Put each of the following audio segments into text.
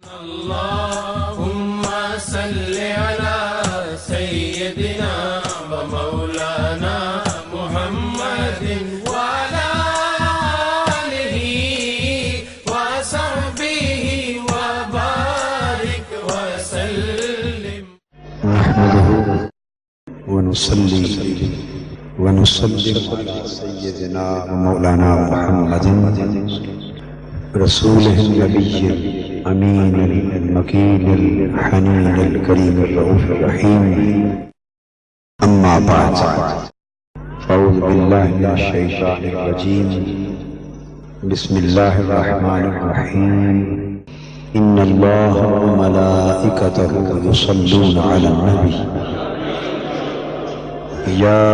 اللهم صل على سيدنا ومولانا محمد وعلى آله وصحبه وبارك وسلم. نحمده ونصلي ونسلم على سيدنا ومولانا محمد رسوله النبي الأمين المكين الحنين الكريم الرؤوف الرحيم. أما بعد، فأعوذ بالله من الشيطان الرجيم. بسم الله الرحمن الرحيم. إن الله وملائكته يصلون على النبي يا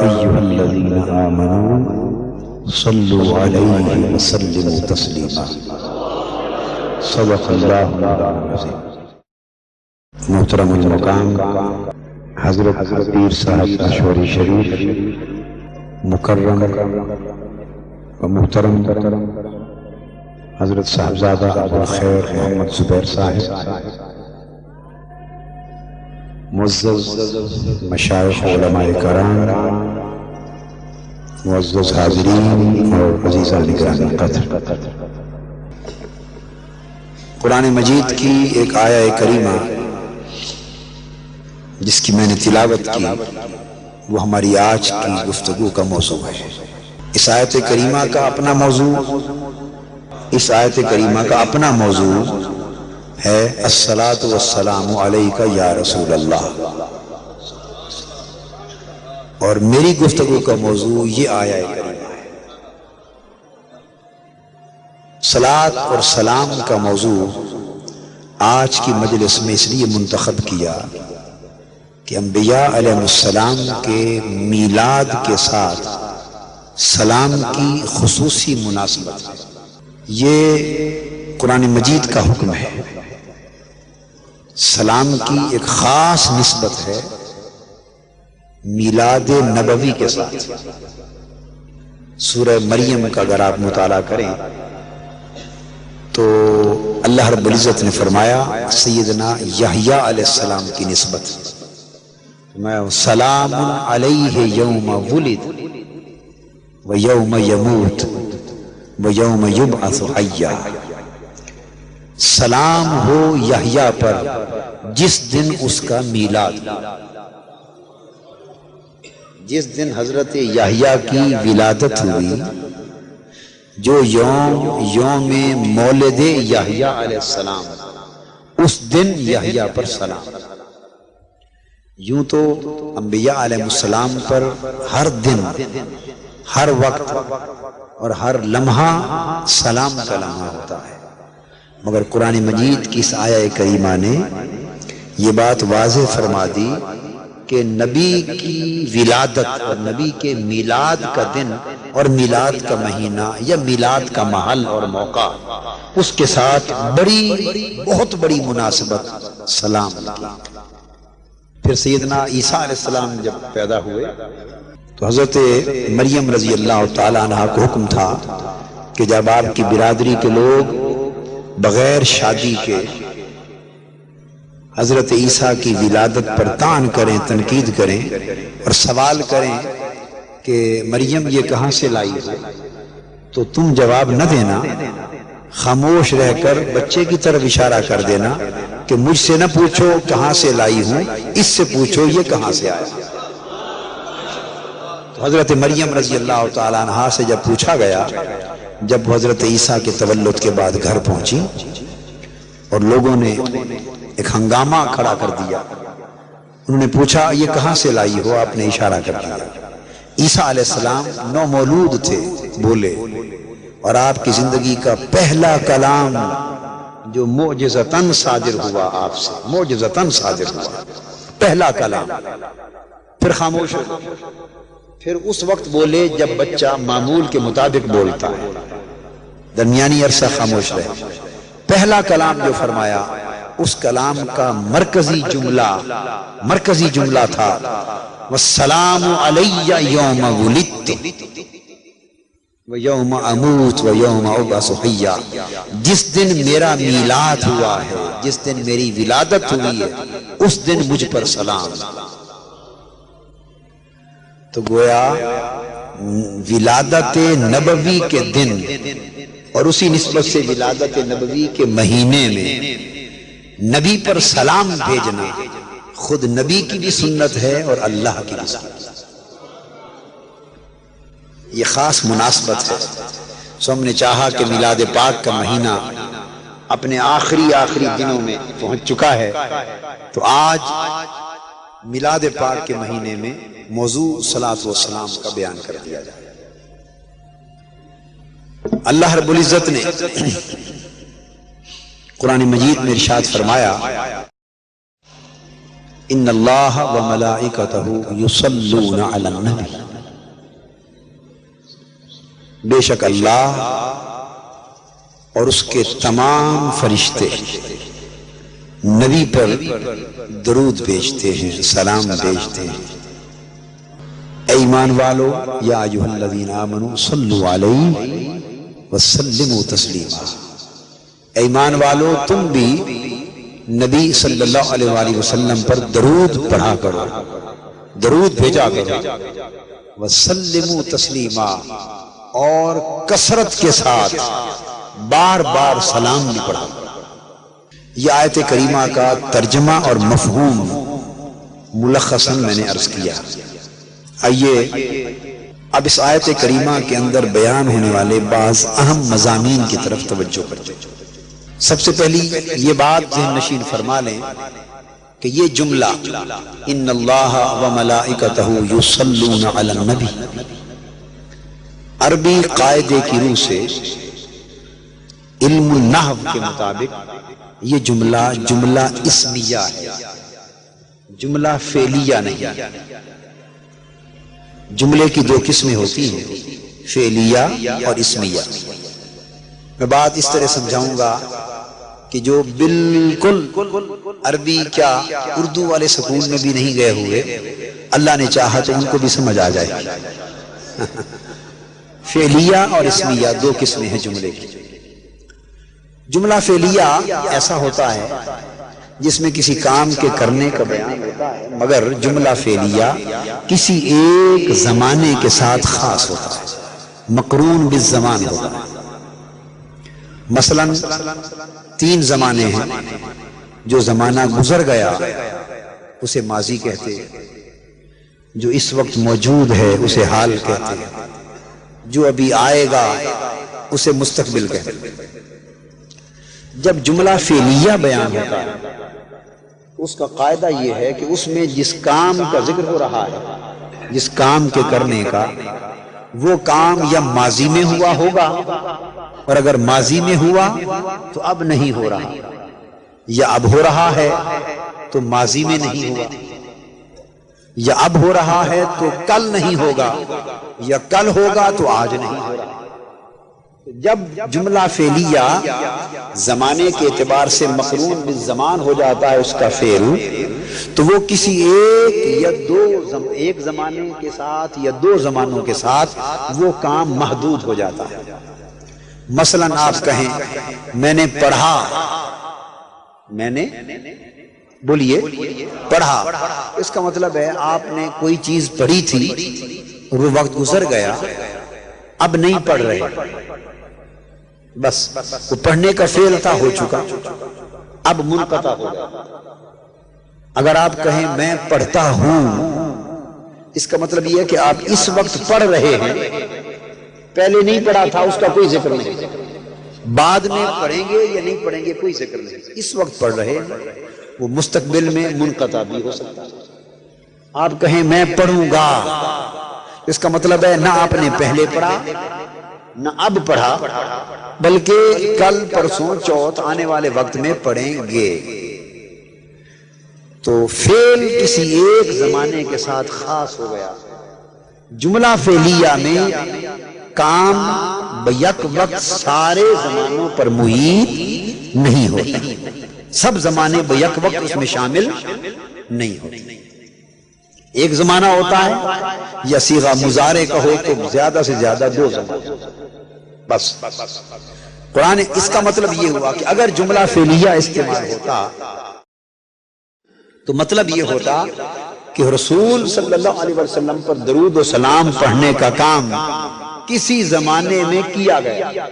أيها الذين آمنوا صلوا عليه وسلموا تسليما. صدق اللہ العظیم. محترم المقام حضرت پیر صاحب مشوری شریف، مکرم و محترم حضرت صاحبزادہ ابوالخیر محمد زبیر صاحب، معزز مشایخ علماء کرام، معزز حاضرین اور عزیزان گرامی قدر، قرآن مجید کی ایک آیہ کریمہ جس کی میں نے تلاوت کی وہ ہماری آج کی گفتگو کا موضوع ہے. اس آیت کریمہ کا اپنا موضوع ہے الصلاۃ والسلام علیک یا رسول اللہ، اور میری گفتگو کا موضوع یہ آیہ کریمہ ہے. صلاۃ اور سلام کا موضوع آج کی مجلس میں اس لیے منتخب کیا کہ انبیاء علیہ السلام کے میلاد کے ساتھ سلام کی خصوصی مناسبت ہے. یہ قرآن مجید کا حکم ہے. سلام کی ایک خاص نسبت ہے میلاد نبوی کے ساتھ. سورہ مریم کا اگر آپ مطالعہ کریں تو اللہ رب العزت نے فرمایا سیدنا یحییٰ علیہ السلام کی نسبت، سلام علیہ یوم ولد و یوم یموت و یوم یبعث حیا. سلام ہو یحییٰ پر جس دن اس کا میلاد، جس دن حضرت یحییٰ کی ولادت ہوئی، جو یوم مولد یحییٰ علیہ السلام، اس دن یحییٰ پر سلام. یوں تو انبیاء علیہ السلام پر ہر دن، ہر وقت اور ہر لمحہ سلام کا لمحہ ہوتا ہے، مگر قرآن مجید کی اس آیہ کریمہ نے یہ بات واضح فرما دی کہ نبی کی ولادت اور نبی کے میلاد کا دن اور میلاد کا مہینہ یا میلاد کا محل اور موقع، اس کے ساتھ بہت بڑی مناسبت سلام کی. پھر سیدنا عیسیٰ علیہ السلام جب پیدا ہوئے تو حضرت مریم رضی اللہ تعالیٰ عنہ کو حکم تھا کہ جب آپ کی برادری کے لوگ بغیر شادی کے حضرت عیسیٰ کی ولادت پر طعن کریں، تنقید کریں اور سوال کریں کہ مریم یہ کہاں سے لائی ہے، تو تم جواب نہ دینا، خاموش رہ کر بچے کی طرف اشارہ کر دینا کہ مجھ سے نہ پوچھو کہاں سے لائی ہوں، اس سے پوچھو یہ کہاں سے آیا. تو حضرت مریم رضی اللہ تعالیٰ عنہ سے جب پوچھا گیا، جب حضرت عیسیٰ کے تولد کے بعد گھر پہنچی اور لوگوں نے ایک ہنگامہ کھڑا کر دیا، انہوں نے پوچھا یہ کہاں سے لائی ہو، آپ نے اشارہ کر دیا. عیسیٰ علیہ السلام نومولود تھے، بولے، اور آپ کی زندگی کا پہلا کلام جو معجزتاً صادر ہوا، آپ سے معجزتاً صادر ہوا، پہلا کلام. پھر خاموش ہو گئے. پھر اس وقت بولے جب بچہ معمول کے مطابق بولتا ہے، درمیانی عرصہ خاموش رہے. پہلا کلام جو فرمایا اس کلام کا مرکزی جملہ تھا والسلام علی یوم ولدت. وَيَوْمَ أَمُوتُ وَيَوْمَ أُبْعَثُ حَيًّا، جس دن میرا میلاد ہوا ہے، جس دن میری ولادت ہوئی ہے، اس دن مجھ پر سلام۔ تو گویا ولادت نبوی کے دن اور اسی نسبت سے ولادت نبوی کے مہینے میں نبی پر سلام بھیجنا خود نبی کی بھی سنت ہے اور اللہ کی بھی سنت ہے۔ یہ خاص مناسبت ہے۔ سو ہم نے چاہا کہ میلاد پاک کا مہینہ اپنے آخری دنوں میں پہنچ چکا ہے، تو آج میلاد پاک کے مہینے میں موضوع صلاۃ و سلام کا بیان کر دیا جائے۔ اللہ رب العزت نے قرآن مجید میں ارشاد فرمایا، ان اللہ و ملائکتہ یصلون علی النبی، بے شک اللہ اور اس کے تمام فرشتے نبی پر درود بھیجتے ہیں، سلام بھیجتے ہیں۔ اے ایمان والو، یا ایھا الذین آمنوا صلوا علیہ وسلموا تسلیما، اے ایمان والو تم بھی نبی صلی اللہ علیہ وآلہ وسلم پر درود پڑھا کرو، درود بھیجا کرو، وسلموا تسلیما، اور کثرت کے ساتھ بار بار سلام بھی پڑھا۔ یہ آیت کریمہ کا ترجمہ اور مفہوم ملخصاً میں نے عرض کیا۔ آئیے اب اس آیت کریمہ کے اندر بیان ہونے والے بعض اہم مضامین کی طرف توجہ کرتے ہیں۔ سب سے پہلی یہ بات ذہن نشین فرما لیں کہ یہ جملہ ان اللہ و ملائکتہ یصلون علی النبی عربی قاعدے کی روح سے علم النحو کے مطابق یہ جملہ اسمیہ ہے، جملہ فعلیہ نہیں۔ جملے کی دو قسمیں ہوتی ہیں، فعلیہ اور اسمیہ۔ میں بات اس طرح سمجھاؤں گا کہ جو بالکل عربی کیا اردو والے سکول میں بھی نہیں گئے ہوئے، اللہ نے چاہا تو ان کو بھی سمجھ آ جائے۔ فعلیہ اور اسمیہ دو قسمیں ہیں جملے کی۔ جملہ فعلیہ ایسا ہوتا ہے جس میں کسی کام کے کرنے کا بیان ہوتا ہے، مگر جملہ فعلیہ کسی ایک زمانے کے ساتھ خاص ہوتا ہے، مقرون بالزمان ہوتا ہے۔ مثلا 3 زمانے ہیں، جو زمانہ گزر گیا اسے ماضی کہتے ہیں، جو اس وقت موجود ہے اسے حال کہتے ہیں، جو ابھی آئے گا اسے مستقبل کہتے ہیں۔ جب جملہ فعلیہ بیان ہوتا ہے اس کا قاعدہ یہ ہے کہ اس میں جس کام کا ذکر ہو رہا ہے، جس کام کے کرنے کا، وہ کام یا ماضی میں ہوا ہوگا، اور اگر ماضی میں ہوا تو اب نہیں ہو رہا، یا اب ہو رہا ہے تو ماضی میں نہیں ہوا، یا اب ہو رہا ہے تو کل نہیں ہوگا، یا کل ہوگا تو آج نہیں ہو رہا۔ جب جملہ فعلیہ زمانے کے اعتبار سے مقرون بالزمان ہو جاتا ہے اس کا فعل، تو وہ کسی ایک زمانے کے ساتھ یا 2 زمانوں کے ساتھ وہ کام محدود ہو جاتا ہے۔ مثلا آپ کہیں میں نے پڑھا، میں نے بولیے پڑھا، اس کا مطلب ہے آپ نے کوئی چیز پڑھی تھی اور وہ وقت گزر گیا، اب نہیں پڑھ رہے، بس وہ پڑھنے کا فعل تھا، ہو چکا، اب منقطع ہو گیا۔ اگر آپ کہیں میں پڑھتا ہوں، اس کا مطلب یہ ہے کہ آپ اس وقت پڑھ رہے ہیں، پہلے نہیں پڑھا تھا اس کا کوئی ذکر نہیں، بعد میں پڑھیں گے یا نہیں پڑھیں گے کوئی ذکر نہیں، اس وقت پڑھ رہے ہیں، وہ مستقبل میں منقطع بھی ہو سکتا ہے۔ آپ کہیں میں پڑھوں گا، اس کا مطلب ہے نہ آپ نے پہلے پڑھا نہ اب پڑھا، بلکہ کل پرسوں چوتھ آنے والے وقت میں پڑھیں گے۔ تو فعل کسی ایک زمانے کے ساتھ خاص ہو گیا۔ جملہ فعلیہ میں کام بیک وقت سارے زمانوں پر محیط نہیں ہوتا، سب زمانے بیک وقت اس میں شامل نہیں ہوتے۔ ایک زمانہ ہوتا ہے یا صیغہ مضارع کا ہو تو زیادہ سے زیادہ 2 زمانے، بس قرآن اس کا مطلب یہ ہوا کہ اگر جملہ فعلیہ استعمال ہوتا تو مطلب یہ ہوتا کہ رسول صلی اللہ علیہ وسلم پر درود و سلام پڑھنے کا کام کسی زمانے میں کیا گیا.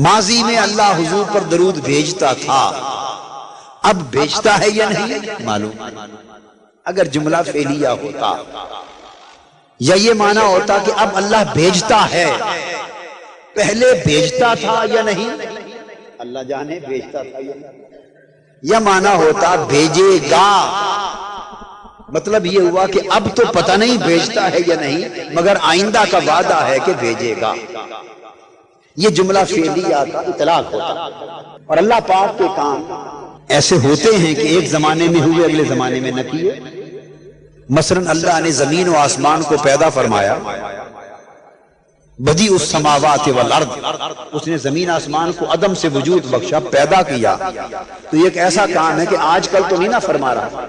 ماضی میں اللہ حضور پر درود بھیجتا تھا، اب بھیجتا ہے یا نہیں معلوم. اگر جملہ فعلیہ ہوتا یا یہ معنی ہوتا کہ اب اللہ بھیجتا ہے، پہلے بھیجتا تھا یا نہیں اللہ جانے بھیجتا تھا یا نہیں، یا معنی ہوتا بھیجے گا. مطلب یہ ہوا کہ اب تو پتہ نہیں بھیجتا ہے یا نہیں، مگر آئندہ کا وعدہ ہے کہ بھیجے گا. یہ جملہ فعلیہ کا اطلاق ہوتا. اور اللہ پاک کے کام ایسے ہوتے ہیں کہ ایک زمانے میں ہوئے اگلے زمانے میں نہ کیے. مثلا اللہ نے زمین و آسمان کو پیدا فرمایا، بدیع السماوات والارض، اس نے زمین آسمان کو عدم سے وجود بخشا، پیدا کیا. تو یہ ایک ایسا کام ہے کہ آج کل تو نہیں نہ فرما رہا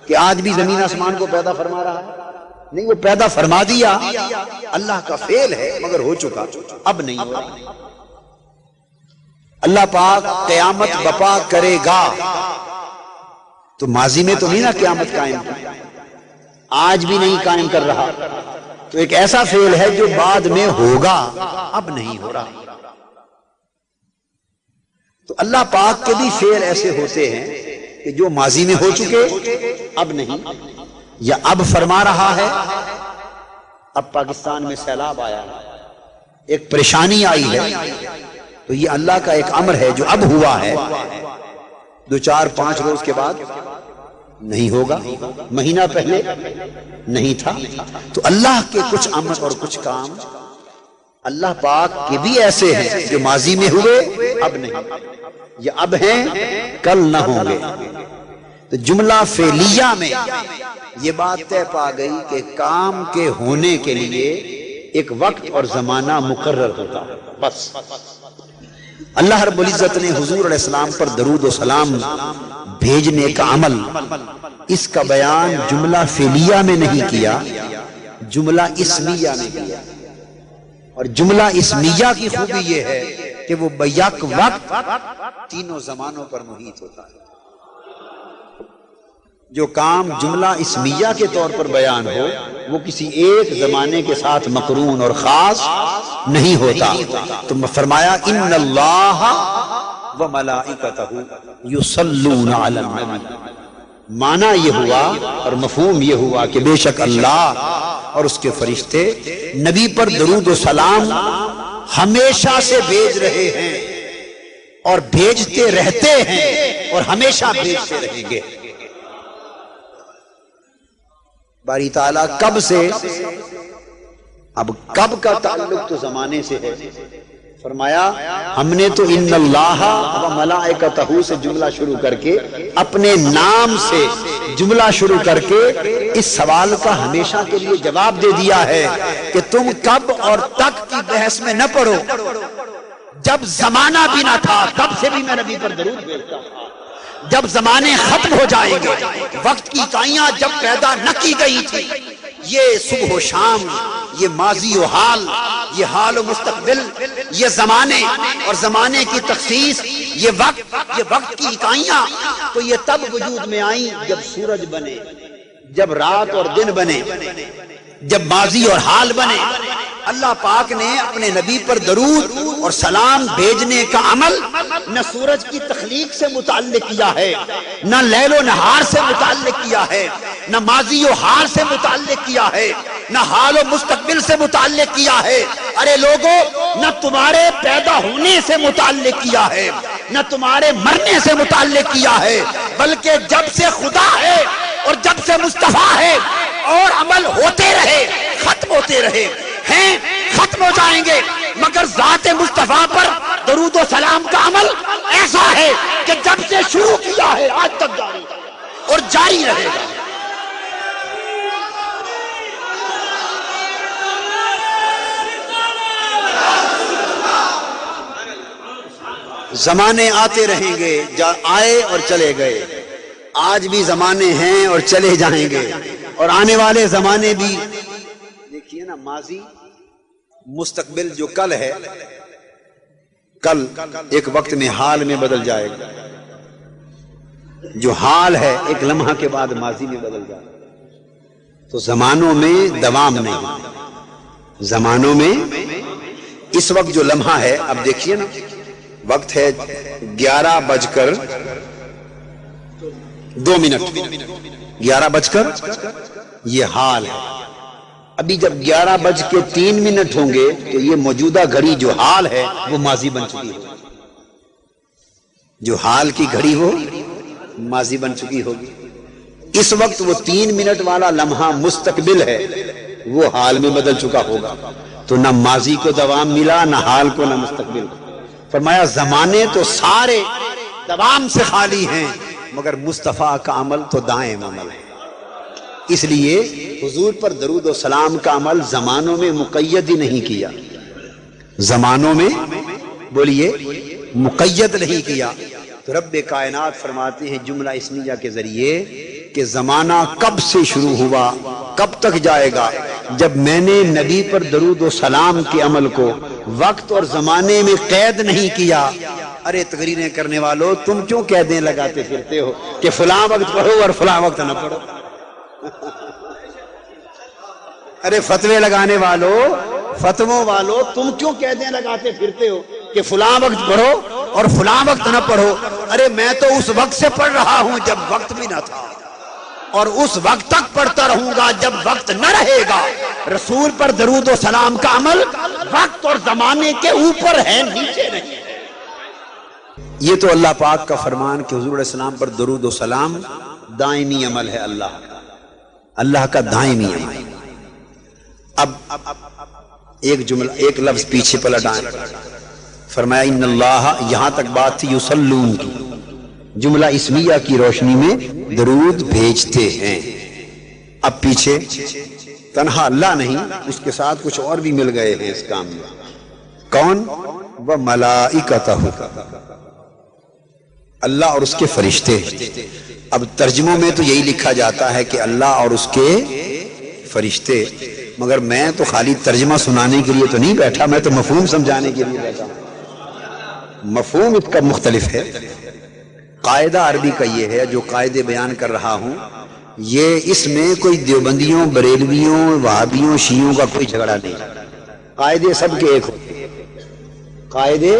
کہ آج بھی زمین آسمان کو پیدا فرما رہا ہے، نہیں، وہ پیدا فرما دیا، اللہ کا فعل ہے مگر ہو چکا، اب نہیں ہو رہا. اللہ پاک قیامت بپا کرے گا، تو ماضی میں تو نہیں نا قیامت قائم کی، آج بھی نہیں قائم کر رہا. تو ایک ایسا فعل ہے جو بعد میں ہوگا، اب نہیں ہو رہا. تو اللہ پاک کے بھی فعل ایسے ہوتے ہیں کہ جو ماضی میں ہو چکے اب نہیں، یا اب فرما رہا ہے. اب پاکستان میں سیلاب آیا، ایک پریشانی آئی ہے، تو یہ اللہ کا ایک امر ہے جو اب ہوا ہے، 2-4-5 روز کے بعد نہیں ہوگا، مہینہ پہلے نہیں تھا. تو اللہ کے کچھ امر اور کچھ کام اللہ پاک کے بھی ایسے ہیں جو ماضی میں ہوئے اب نہیں، یا اب ہیں کل نہ ہوں گے. تو جملہ فعلیہ میں یہ بات طے پا گئی کہ کام کے ہونے کے لیے ایک وقت اور زمانہ مقرر ہوتا ہے. بس اللہ رب العزت نے حضور علیہ السلام پر درود و سلام بھیجنے کا عمل، اس کا بیان جملہ فعلیہ میں نہیں کیا، جملہ اسمیہ میں کیا. اور جملہ اسمیہ کی خوبی یہ ہے کہ وہ بیک وقت تینوں زمانوں پر محیط ہوتا ہے. جو کام جملہ اسمیہ کے طور پر بیان ہو وہ کسی ایک زمانے کے ساتھ مقرون اور خاص نہیں ہوتا. تو فرمایا ان اللہ وملائکتہ یصلون علی النبی. معنی یہ ہوا اور مفہوم یہ ہوا کہ بے شک اللہ اور اس کے فرشتے نبی پر درود و سلام ہمیشہ سے بھیج رہے ہیں اور بھیجتے رہتے ہیں اور ہمیشہ بھیجتے رہیں گے. باری تعالیٰ کب سے، اب کب کا تعلق تو زمانے سے ہے. فرمایا ہم نے تو ان اللہ و ملائکتہ سے جملہ شروع کر کے اپنے نام سے جملہ شروع کر کے اس سوال کا ہمیشہ کے لیے جواب دے دیا ہے کہ تم کب اور تک کی بحث میں نہ پڑو. جب زمانہ بھی نہ تھا تب سے بھی میں نبی پر درود بھیجتا تھا. جب زمانے ختم ہو جائیں گے، وقت کی اکائیاں جب پیدا نہ کی گئی تھی، یہ صبح و شام، یہ ماضی و حال، یہ حال و مستقبل، یہ زمانے اور زمانے کی تخصیص، یہ وقت کی اکائیاں، تو یہ تب وجود میں آئیں جب سورج بنے، جب رات اور دن بنے، جب ماضی اور حال بنے. اللہ پاک نے اپنے نبی پر درود اور سلام بھیجنے کا عمل نہ سورج کی تخلیق سے متعلق کیا ہے، نہ لیل و نہار سے متعلق کیا ہے، نہ ماضی و حال سے متعلق کیا ہے، نہ حال و مستقبل سے متعلق کیا ہے. ارے لوگوں، نہ تمہارے پیدا ہونے سے متعلق کیا ہے، نہ تمہارے مرنے سے متعلق کیا ہے، بلکہ جب سے خدا ہے اور جب سے مصطفیٰ ہے اور عمل ہوتے رہے، ختم ہوتے رہے ہیں، ختم ہو جائیں گے، مگر ذات مصطفیٰ پر درود و سلام کا عمل ایسا ہے کہ جب سے شروع کیا ہے آج تک جاری اور جاری رہے گا. زمانے آتے رہیں گے، آئے اور چلے گئے. آج بھی زمانے ہیں اور چلے جائیں گے، اور آنے والے زمانے بھی. دیکھیے نا، ماضی مستقبل جو کل ہے، کل ایک وقت میں حال میں بدل جائے گا، جو حال ہے ایک لمحہ کے بعد ماضی میں بدل جائے گا۔ تو زمانوں میں دوام نہیں، زمانوں میں اس وقت جو لمحہ ہے، اب دیکھیے نا، وقت ہے 11:02 11:03 یہ حال ہے۔ ابھی جب 11:03 ہوں گے تو یہ موجودہ گھڑی جو حال ہے وہ ماضی بن چکی ہوگی، جو حال کی گھڑی ہو ماضی بن چکی ہوگی۔ اس وقت وہ 3 منٹ والا لمحہ مستقبل ہے، وہ حال میں بدل چکا ہوگا، تو نہ ماضی کو دوام ملا، نہ حال کو، نہ مستقبل کو۔ فرمایا زمانے تو سارے دوام سے خالی ہیں، مگر مصطفیٰ کا عمل تو دائم عمل ہے۔ اس لیے حضور پر درود و سلام کا عمل زمانوں میں مقید ہی نہیں کیا، زمانوں میں بولیے مقید نہیں کیا۔ تو رب کائنات فرماتے ہیں جملہ اسمیہ کے ذریعے کہ زمانہ کب سے شروع ہوا، کب تک جائے گا؟ جب میں نے نبی پر درود و سلام کے عمل کو وقت اور زمانے میں قید نہیں کیا۔ ارے تقریریں کرنے والوں، تم کیوں قیدیں لگاتے پھرتے ہو کہ فلاں وقت پڑھو اور فلاں وقت نہ پڑھو؟ ارے فتوے لگانے والوں، فتووں والوں، تم کیوں قیدیں لگاتے پھرتے ہو کہ فلاں وقت پڑھو اور فلاں وقت نہ پڑھو؟ ارے میں تو اس وقت سے پڑھ رہا ہوں جب وقت بھی نہ تھا، اور اس وقت تک پڑھتا رہوں گا جب وقت نہ رہے گا۔ رسول پر درود و سلام کا عمل وقت اور زمانے کے اوپر ہے، نیچے نہیں ہے۔ یہ تو اللہ پاک کا فرمان کہ حضور علیہ السلام پر درود و سلام دائمی عمل ہے، اللہ کا دائمی عمل۔ اب ایک جملہ، ایک لفظ پیچھے پلٹ آئیں، فرمایا ان اللہ، یہاں تک بات تھی یصلون کی، جملہ اسمیہ کی روشنی میں درود بھیجتے ہیں۔ اب پیچھے تنہا اللہ نہیں، اس کے ساتھ کچھ اور بھی مل گئے ہیں اس کام میں۔ کون؟ وملائکتہ، اللہ اور اس کے فرشتے۔ اب ترجموں میں تو یہی لکھا جاتا ہے کہ اللہ اور اس کے فرشتے، مگر میں تو خالی ترجمہ سنانے کے لیے تو نہیں بیٹھا، میں تو مفہوم سمجھانے کے لیے بیٹھا ہوں۔ مفہوم اس کا مختلف ہے۔ قاعدہ عربی کا یہ ہے جو قاعدے بیان کر رہا ہوں، یہ اس میں کوئی دیوبندیوں، بریلویوں، وہابیوں، شیعوں کا کوئی جھگڑا نہیں۔ قاعدے سب کے ایک ہوتے ہیں، قاعدے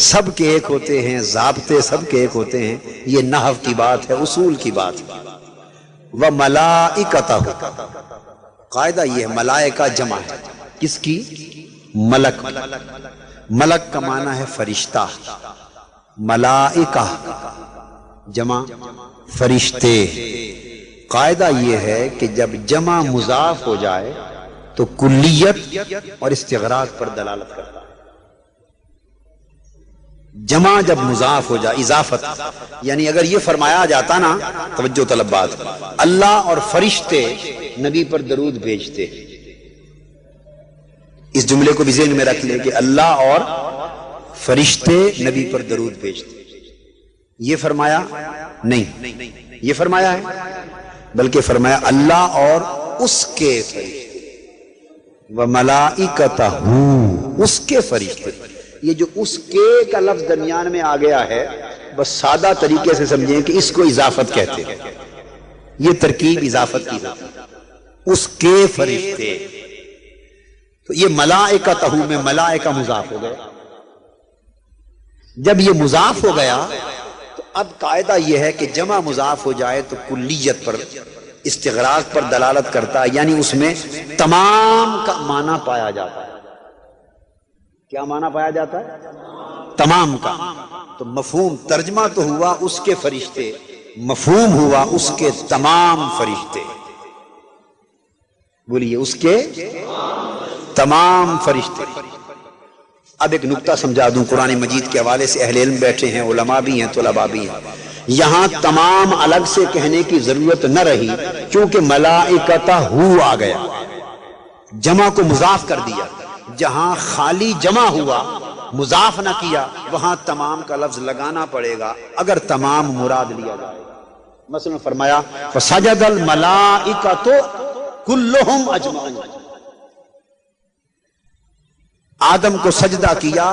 سب کے ایک ہوتے ہیں، ضابطے سب کے ایک ہوتے ہیں۔ یہ نحو کی بات ہے، اصول کی بات ہے۔ وملائکتہ، قاعدہ یہ ہے، ملائکہ جمع ہے کس کی؟ ملک۔ ملک کا معنی ہے فرشتہ، ملائکہ جمع فرشتے۔ قاعدہ یہ ہے کہ جب جمع مضاف ہو جائے تو کلیت اور استغراق پر دلالت کرتا ہے۔ جمع جب مضاف ہو جائے، اضافت، یعنی اگر یہ فرمایا جاتا نا، توجہ طلب بات، اللہ اور فرشتے نبی پر درود بھیجتے، اس جملے کو بھی ذہن میں رکھ لیں کہ اللہ اور فرشتے نبی پر درود بھیجتے، یہ فرمایا نہیں، یہ فرمایا ہے، بلکہ فرمایا اللہ اور اس کے فرشتے، وملائکتہ، اس کے فرشتے۔ یہ جو اس کے کا لفظ درمیان میں آ گیا ہے، بس سادہ طریقے سے سمجھیں کہ اس کو اضافت کہتے ہیں، یہ ترکیب اضافت کی ہوتی ہے، اس کے فرشتے۔ تو یہ ملائکتہ میں ملائکہ مضاف ہو گیا۔ جب یہ مضاف ہو گیا تو اب قاعدہ یہ ہے کہ جمع مضاف ہو جائے تو کلیت پر، استغراق پر دلالت کرتا ہے، یعنی اس میں تمام کا معنی پایا جاتا ہے۔ کیا معنی پایا جاتا ہے؟ تمام کا۔ تو مفہوم ترجمہ تو ہوا اس کے فرشتے، مفہوم ہوا اس کے تمام فرشتے۔ بولیے اس کے تمام فرشتے۔ اب ایک نکتہ سمجھا دوں قرآن مجید کے حوالے سے، اہل علم بیٹھے ہیں، علماء بھی ہیں، طلباء بھی ہیں، یہاں تمام الگ سے کہنے کی ضرورت نہ رہی، کیونکہ ملائکتہ آ گیا، جمع کو مضاف کر دیا۔ جہاں خالی جمع ہوا، مضاف نہ کیا، وہاں تمام کا لفظ لگانا پڑے گا اگر تمام مراد لیا جائے۔ مثلا فرمایا فسجد الملائکۃ کلہم اجمعون، آدم کو سجدہ کیا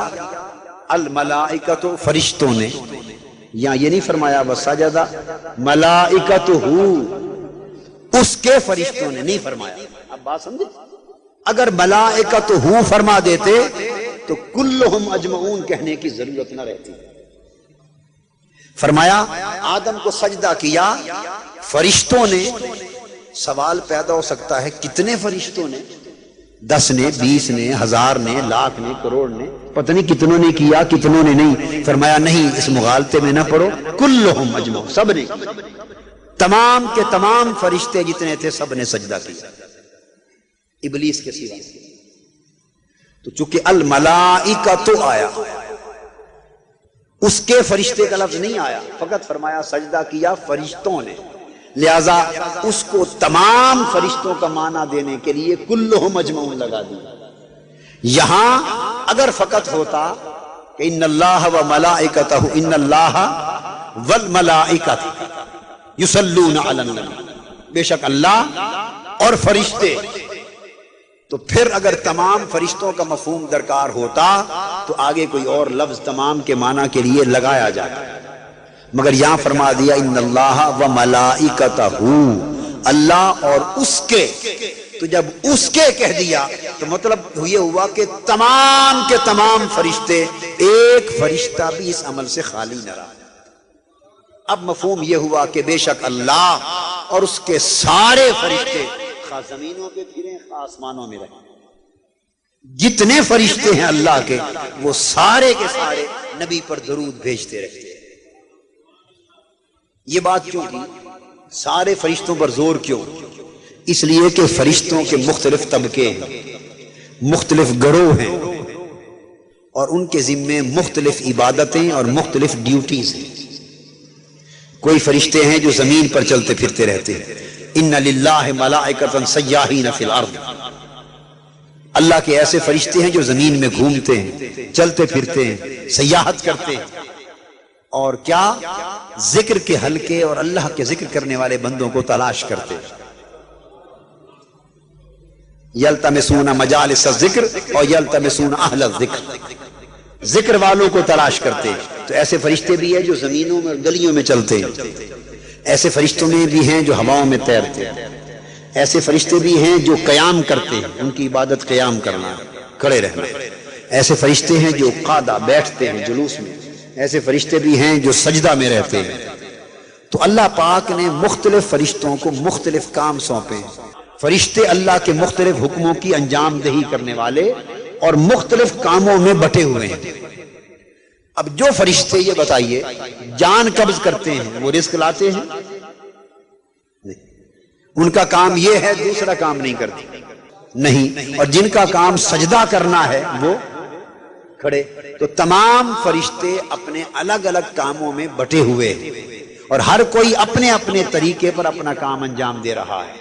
الملائکۃ فرشتوں نے، یہاں یہ نہیں فرمایا وسجدہ ملائکۃہ اس کے فرشتوں نے، نہیں فرمایا۔ اب بات سمجھے؟ اگر ملائکۃہ فرما دیتے تو کلہم اجمعون کہنے کی ضرورت نہ رہتی۔ فرمایا آدم کو سجدہ کیا فرشتوں نے۔ سوال پیدا ہو سکتا ہے کتنے فرشتوں نے؟ 10 نے، 20 نے، 1000 نے، لاکھ نے، کروڑ نے، پتہ نہیں کتنوں نے کیا کتنوں نے نہیں۔ فرمایا نہیں، اس مغالطے میں نہ پڑو، کلہم اجمعون، سب نے، تمام کے تمام فرشتے جتنے تھے سب نے سجدہ کیا ابلیس کے سوا۔ تو چونکہ الملائکۃ آیا، اس کے فرشتے کا لفظ نہیں آیا، فقط فرمایا سجدہ کیا فرشتوں نے، لہذا اس کو تمام فرشتوں کا معنی دینے کے لیے کلہم اجمعون لگا دیا۔ یہاں اگر فقط ہوتا کہ ان اللہ و ملائکتہ، ان اللہ والملائکۃ یصلون علی النبی، بے شک اللہ اور فرشتے، تو پھر اگر تمام فرشتوں کا مفہوم درکار ہوتا تو آگے کوئی اور لفظ تمام کے معنی کے لیے لگایا جاتا، مگر یہاں فرما دیا ان اللہ و ملائکتہ، اللہ اور اس کے۔ تو جب اس کے کہہ دیا تو مطلب یہ ہوا کہ تمام کے تمام فرشتے، ایک فرشتہ بھی اس عمل سے خالی نہ رہا۔ اب مفہوم یہ ہوا کہ بے شک اللہ اور اس کے سارے فرشتے خواہ زمینوں پہ پھریں خواہ آسمانوں میں رہیں، جتنے فرشتے ہیں اللہ کے وہ سارے کے سارے نبی پر درود بھیجتے رہتے ہیں۔ یہ بات کیوں کی؟ سارے فرشتوں پر زور کیوں؟ اس لیے کہ فرشتوں کے مختلف طبقے ہیں، مختلف گروہ ہیں، اور ان کے ذمے مختلف عبادتیں اور مختلف ڈیوٹیز ہیں۔ کوئی فرشتے ہیں جو زمین پر چلتے پھرتے رہتے ہیں، ان للہ ملائکۃ سیاحین فی الارض، اللہ کے ایسے فرشتے ہیں جو زمین میں گھومتے ہیں، چلتے پھرتے ہیں، سیاحت کرتے ہیں، اور کیا ذکر کے حلقے اور اللہ کے ذکر کرنے والے بندوں کو تلاش کرتے ہیں۔ یلتمسون مجالس الذکر اور یلتمسون اہل الذکر، ذکر والوں کو تلاش کرتے ہیں۔ تو ایسے فرشتے بھی ہیں جو زمینوں میں اور گلیوں میں چلتے ہیں، ایسے فرشتوں میں بھی ہیں جو ہواؤں میں تیرتے ہیں، ایسے فرشتے بھی ہیں جو قیام کرتے ہیں، ان کی عبادت قیام کرنا، کھڑے رہنا، ایسے فرشتے ہیں جو قادہ بیٹھتے ہیں جلوس میں، ایسے فرشتے بھی ہیں جو سجدہ میں رہتے ہیں۔ تو اللہ پاک نے مختلف فرشتوں کو مختلف کام سونپے ہیں۔ فرشتے اللہ کے مختلف حکموں کی انجام دہی کرنے والے اور مختلف کاموں میں بٹے ہوئے ہیں۔ اب جو فرشتے یہ بتائیے جان قبض کرتے ہیں وہ رزق لاتے ہیں؟ نہیں، ان کا کام یہ ہے، دوسرا کام نہیں کرتے، نہیں۔ اور جن کا کام سجدہ کرنا ہے وہ کھڑے۔ تو تمام فرشتے اپنے الگ الگ کاموں میں بٹے ہوئے ہیں، اور ہر کوئی اپنے اپنے طریقے پر اپنا کام انجام دے رہا ہے،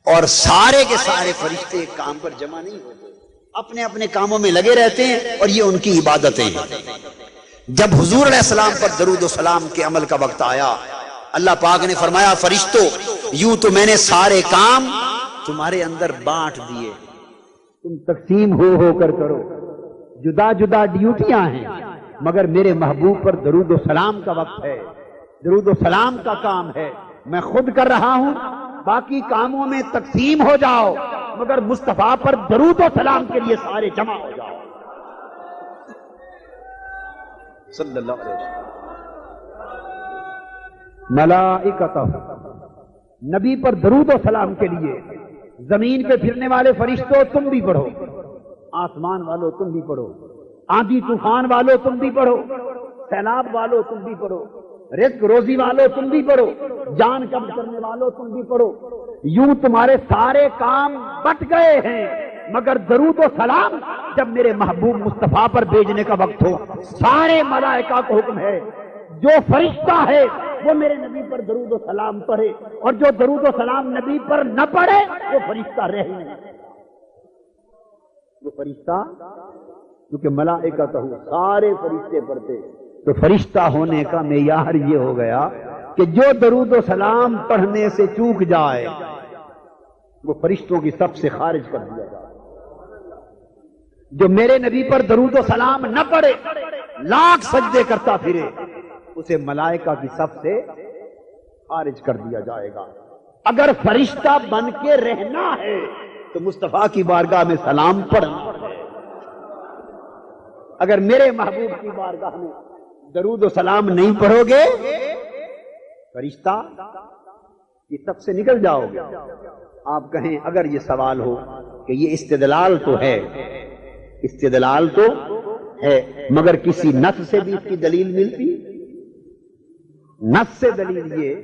اور سارے کے سارے فرشتے ایک کام پر جمع نہیں ہوتے، اپنے اپنے کاموں میں لگے رہتے ہیں، اور یہ ان کی عبادتیں ہیں۔ جب حضور علیہ السلام پر درود و سلام کے عمل کا وقت آیا، اللہ پاک نے فرمایا فرشتوں یوں تو میں نے سارے کام تمہارے اندر بانٹ دیے، تم تقسیم ہو کر کرو، جدا جدا ڈیوٹیاں ہیں، مگر میرے محبوب پر درود و سلام کا وقت ہے، درود و سلام کا کام ہے، میں خود کر رہا ہوں، باقی کاموں میں تقسیم ہو جاؤ، مگر مصطفیٰ پر درود و سلام کے لیے سارے جمع ہو جاؤ صلی اللہ علیہ وسلم۔ ملائکتہ، نبی پر درود و سلام کے لیے زمین پہ پھرنے والے فرشتوں تم بھی پڑھو، آسمان والوں تم بھی پڑھو، آندھی طوفان والوں تم بھی پڑھو، سیلاب والوں تم بھی پڑھو، رزق روزی والوں تم بھی پڑھو، جان قبض کرنے والوں تم بھی پڑھو۔ یوں تمہارے سارے کام بٹ گئے ہیں، مگر درود و سلام جب میرے محبوب مصطفیٰ پر بھیجنے کا وقت ہو، سارے ملائکہ کو حکم ہے جو فرشتہ ہے وہ میرے نبی پر درود و سلام پڑھے، اور جو درود و سلام نبی پر نہ پڑھے وہ فرشتہ رہ ہی نہیں۔ وہ فرشتہ کیونکہ ملائکہ تو سارے فرشتے پڑھتے، تو فرشتہ ہونے کا معیار یہ ہو گیا کہ جو درود و سلام پڑھنے سے چوک جائے وہ فرشتوں کی صف سے خارج کر دیا جائے۔ جو میرے نبی پر درود و سلام نہ پڑے، لاکھ سجدے کرتا پھرے، اسے ملائکہ کی صف سے خارج کر دیا جائے گا۔ اگر فرشتہ بن کے رہنا ہے تو مصطفیٰ کی بارگاہ میں سلام پڑھنا ہے۔ اگر میرے محبوب کی بارگاہ میں درود و سلام نہیں پڑھو گے، فرشتہ کی صف سے نکل جاؤ گے۔ آپ کہیں اگر یہ سوال ہو کہ یہ استدلال تو ہے، استدلال تو ہے، مگر کسی نص سے بھی اس کی دلیل ملتی؟ نص سے دلیل یہ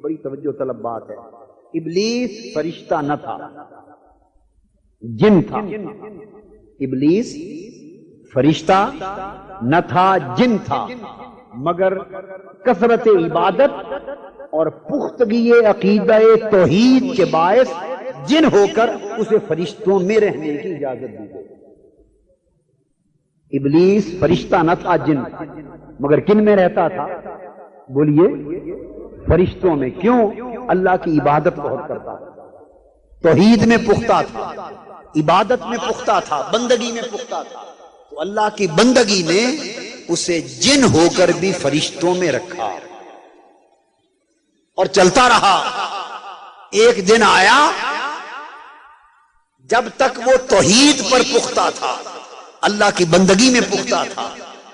بڑی توجہ طلب بات ہے۔ ابلیس فرشتہ نہ تھا، جن تھا۔ ابلیس فرشتہ نہ تھا، جن تھا، مگر کثرت عبادت اور پختگی عقیدہ توحید کے باعث جن ہو کر اسے فرشتوں میں رہنے کی اجازت دی گئی۔ ابلیس فرشتہ نہ تھا، جن، مگر کن میں رہتا تھا؟ بولیے، فرشتوں میں۔ کیوں؟ اللہ کی عبادت بہت کرتا تھا، توحید میں پختہ تھا، عبادت میں پختہ تھا، بندگی میں پختہ تھا، تو اللہ کی بندگی نے اسے جن ہو کر بھی فرشتوں میں رکھا اور چلتا رہا۔ ایک دن آیا جب تک وہ توحید پر پختہ تھا، اللہ کی بندگی میں پختہ تھا،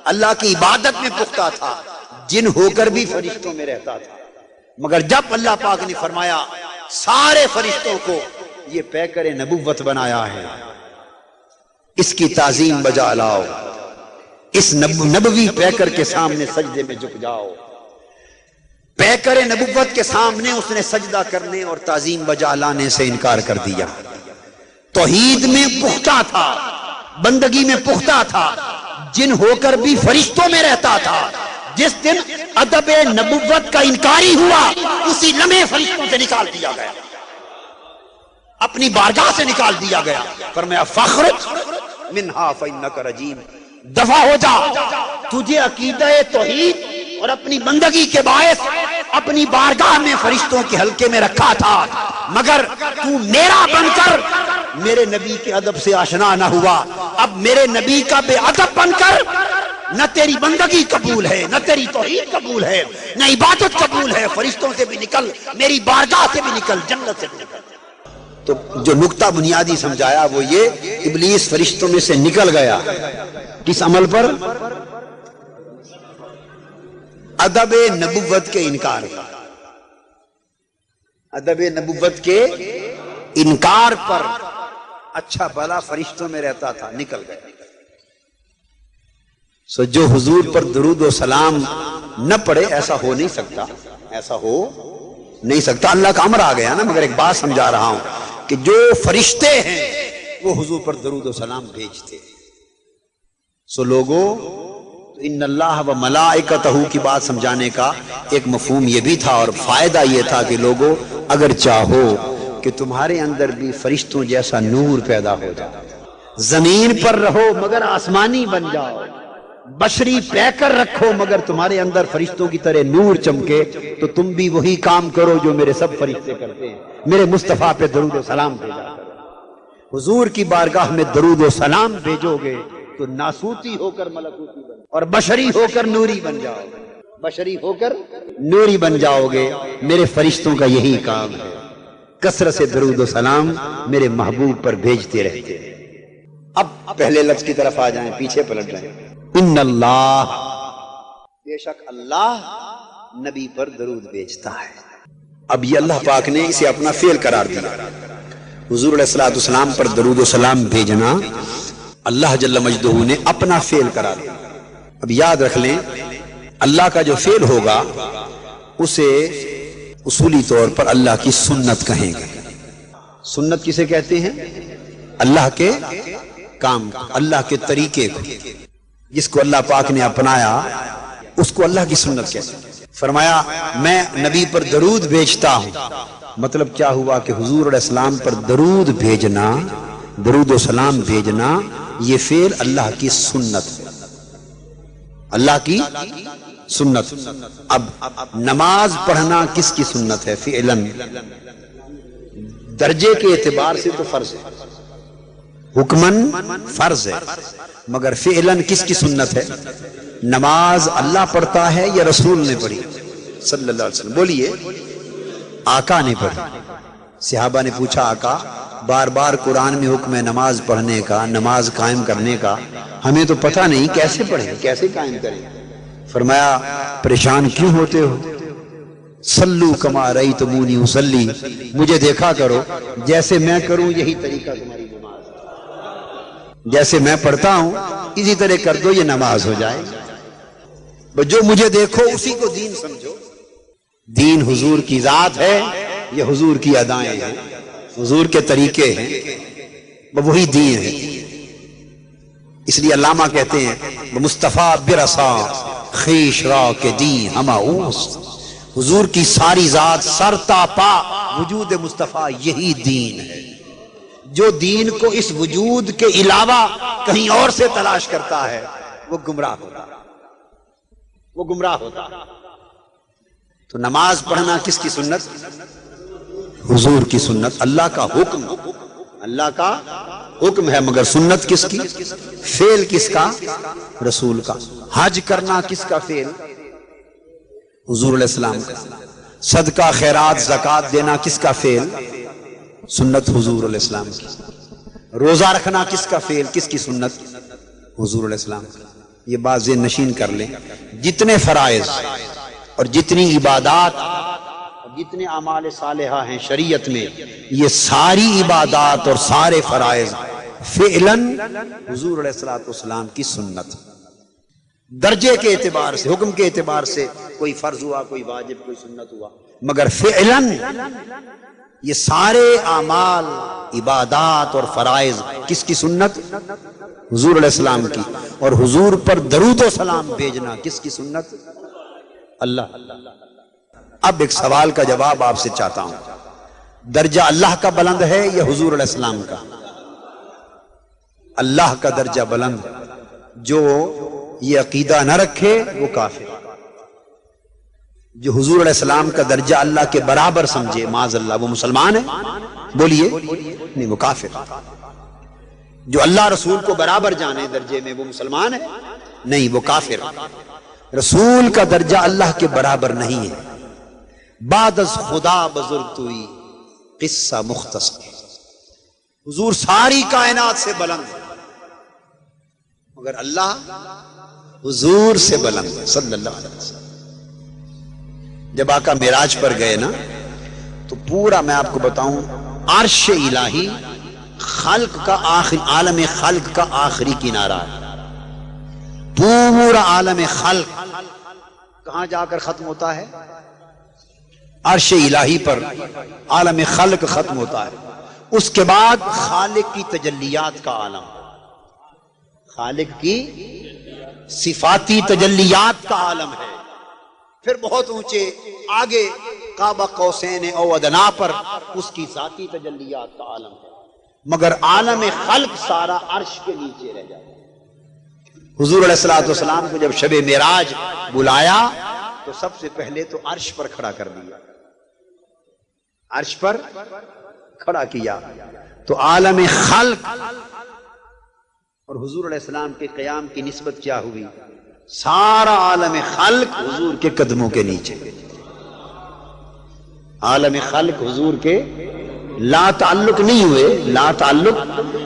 اللہ کی عبادت میں پختہ تھا، جن ہو کر بھی فرشتوں میں رہتا تھا۔ مگر جب اللہ پاک نے فرمایا سارے فرشتوں کو یہ پیکر نبوت بنایا ہے، اس کی تعظیم بجا لاؤ، اس نبوی پیکر کے سامنے سجدے میں جھک جاؤ، پیکر نبوت کے سامنے اس نے سجدہ کرنے اور تعظیم بجا لانے سے انکار کر دیا۔ توحید میں پختہ تھا، بندگی میں پختہ تھا، جن ہو کر بھی فرشتوں میں رہتا تھا۔ جس دن ادب نبوت کا انکاری ہوا، اسی لمحے فرشتوں سے نکال دیا گیا، اپنی بارگاہ سے نکال دیا گیا۔ فرمایا فخرج منہا فإنک رجیم، دفع ہو جا، تجھے عقیدہ توحید اور اپنی بندگی کے باعث اپنی بارگاہ میں فرشتوں کے حلقے میں رکھا تھا، مگر تو میرا بن کر میرے نبی کے ادب سے آشنا نہ ہوا۔ اب میرے نبی کا بے ادب بن کر نہ تیری بندگی قبول ہے، نہ تیری توحید قبول ہے، نہ عبادت قبول ہے۔ فرشتوں سے بھی نکل، میری بارگاہ سے بھی نکل، جنت سے بھی نکل۔ تو جو نقطہ بنیادی سمجھایا وہ یہ، ابلیس فرشتوں میں سے نکل گیا، کس عمل پر؟ ادب نبوت کے انکار پر، ادب نبوت کے انکار پر۔ اچھا بھلا فرشتوں میں رہتا تھا، نکل گیا۔ سو جو حضور پر درود و سلام نہ پڑے، ایسا ہو نہیں سکتا، ایسا ہو نہیں سکتا، اللہ کا امر آ گیا نا۔ مگر ایک بات سمجھا رہا ہوں کہ جو فرشتے ہیں وہ حضور پر درود و سلام بھیجتے۔ سو لوگوں، ان اللہ و ملائکتہ کی بات سمجھانے کا ایک مفہوم یہ بھی تھا اور فائدہ یہ تھا کہ لوگوں اگر چاہو کہ تمہارے اندر بھی فرشتوں جیسا نور پیدا ہو جائے، زمین پر رہو مگر آسمانی بن جاؤ، بشری پیکر رکھو مگر تمہارے اندر فرشتوں کی طرح نور چمکے، تو تم بھی وہی کام کرو جو میرے سب فرشتے کرتے ہیں، میرے مصطفیٰ پہ درود و سلام بھیجا کرو۔ حضور کی بارگاہ میں درود و سلام بھیجو گے تو ناسوتی ہو کر ملکوتی بن، اور بشری ہو کر نوری بن جاؤ گے، بشری ہو کر نوری بن جاؤ گے۔ میرے فرشتوں کا یہی کام ہے، کثرت سے درود و سلام میرے محبوب پر بھیجتے رہتے ہیں۔ اب پہلے لفظ کی طرف آ جائیں، پیچھے پلٹ جائیں۔ ان اللہ، بے شک اللہ نبی پر درود بھیجتا ہے۔ اب یہ اللہ پاک نے اسے اپنا فعل قرار دیا، حضور علیہ الصلوۃ والسلام پر درود و سلام بھیجنا اللہ جل مجدہ نے اپنا فعل قرار دیا۔ اب یاد رکھ لیں، اللہ کا جو فعل ہوگا اسے اصولی طور پر اللہ کی سنت کہیں گے۔ سنت کسے کہتے ہیں؟ اللہ کے کام، اللہ کے طریقے کو، جس کو اللہ پاک نے اپنایا اس کو اللہ کی سنت کہتے ہیں۔ فرمایا میں نبی پر درود بھیجتا ہوں، مطلب کیا ہوا کہ حضور علیہ السلام پر درود بھیجنا، درود و سلام بھیجنا، یہ فعل اللہ کی سنت ہے، اللہ کی سنت۔ اب نماز پڑھنا کس کی سنت ہے؟ فعلاً، درجے کے اعتبار سے تو فرض ہے، حکمن فرض ہے، مگر فعلاً کس کی سنت ہے؟ نماز اللہ پڑھتا ہے یا رسول نے پڑھی صلی اللہ علیہ وسلم؟ بولیے، آقا نے پڑھی۔ صحابہ نے پوچھا آقا بار بار قرآن میں حکم ہے نماز پڑھنے کا، نماز قائم کرنے کا، ہمیں تو پتہ نہیں کیسے پڑھیں، کیسے قائم کریں؟ فرمایا پریشان کیوں ہوتے ہو؟ صلو کما رأیتمونی اصلی، مجھے دیکھا کرو جیسے میں کروں یہی طریقہ تمہاری نماز، جیسے میں پڑھتا ہوں اسی طرح کر دو، یہ نماز ہو جائے۔ جو مجھے دیکھو اسی کو دین سمجھو۔ دین حضور کی ذات ہے، یہ حضور کی ادائیں ہیں، حضور کے طریقے ہیں، وہی دین ہے۔ اس لیے علامہ کہتے ہیں مصطفیٰ برسا خیش را کے دین ہما اوست، حضور کی ساری ذات سر تا پا وجود مصطفیٰ یہی دین ہے۔ جو دین کو اس وجود کے علاوہ کہیں اور سے تلاش کرتا ہے وہ گمراہ ہوتا، وہ گمراہ ہوتا۔ تو نماز پڑھنا کس کی سنت؟ حضور کی سنت، اللہ کا حکم، اللہ کا حکم ہے، مگر سنت کس کی؟ فعل کس کا؟ رسول کا۔ حج کرنا کس کا فعل؟ حضور علیہ السلام کا۔ صدقہ خیرات زکوٰۃ دینا کس کا فعل؟ سنت حضور علیہ السلام کی۔ روزہ رکھنا کس کا فعل، کس کی سنت؟ حضور علیہ السلام کی۔ یہ بات ذہن نشین کر لیں، جتنے فرائض اور جتنی عبادات اور جتنے اعمال صالحہ ہیں شریعت میں، یہ ساری عبادات اور سارے فرائض فعلاً حضور علیہ السلام کی سنت۔ درجے کے اعتبار سے، حکم کے اعتبار سے کوئی فرض ہوا، کوئی واجب، کوئی سنت ہوا، مگر فعلاً یہ سارے اعمال، عبادات اور فرائض کس کی سنت؟ حضور علیہ السلام کی۔ اور حضور پر درود و سلام بھیجنا کس کی سنت؟ اللہ۔ اب ایک سوال کا جواب آپ سے چاہتا ہوں، درجہ اللہ کا بلند ہے یا حضور علیہ السلام کا؟ اللہ کا درجہ بلند۔ جو یہ عقیدہ نہ رکھے وہ کافر، جو حضور علیہ السلام کا درجہ اللہ کے برابر سمجھے معاذ اللہ، وہ مسلمان ہے؟ بولیے، نہیں، وہ کافر۔ جو اللہ رسول کو برابر جانے درجے میں، وہ مسلمان ہے؟ نہیں، وہ کافر۔ رسول کا درجہ اللہ کے برابر نہیں ہے۔ بعد از خدا بزرگ توئی قصہ مختصر، حضور ساری کائنات سے بلند ہے، مگر اللہ حضور سے بلند ہے صلی اللہ علیہ وسلم۔ جب آقا معراج پر گئے نا تو پورا، میں آپ کو بتاؤں، عرش الہی خلق کا آخری، عالم خلق کا آخری کنارہ ہے۔ پورا عالم خلق کہاں جا کر ختم ہوتا ہے؟ عرش الہی پر عالم خلق ختم ہوتا ہے۔ اس کے بعد خالق کی تجلیات کا عالم، خالق کی صفاتی تجلیات کا عالم ہے۔ پھر بہت اونچے آگے قاب قوسین او ادنا پر اس کی ذاتی تجلیات کا عالم ہے، مگر عالم خلق سارا عرش کے نیچے رہ جاتا ہے۔ حضور علیہ السلام کو جب شب معراج بلایا تو سب سے پہلے تو عرش پر کھڑا کر دیا، عرش پر کھڑا کیا، تو عالم خلق اور حضور علیہ السلام کے قیام کی نسبت کیا ہوئی؟ سارا عالم خلق حضور کے قدموں کے نیچے، عالم خلق حضور کے لا تعلق نہیں ہوئے، لا تعلق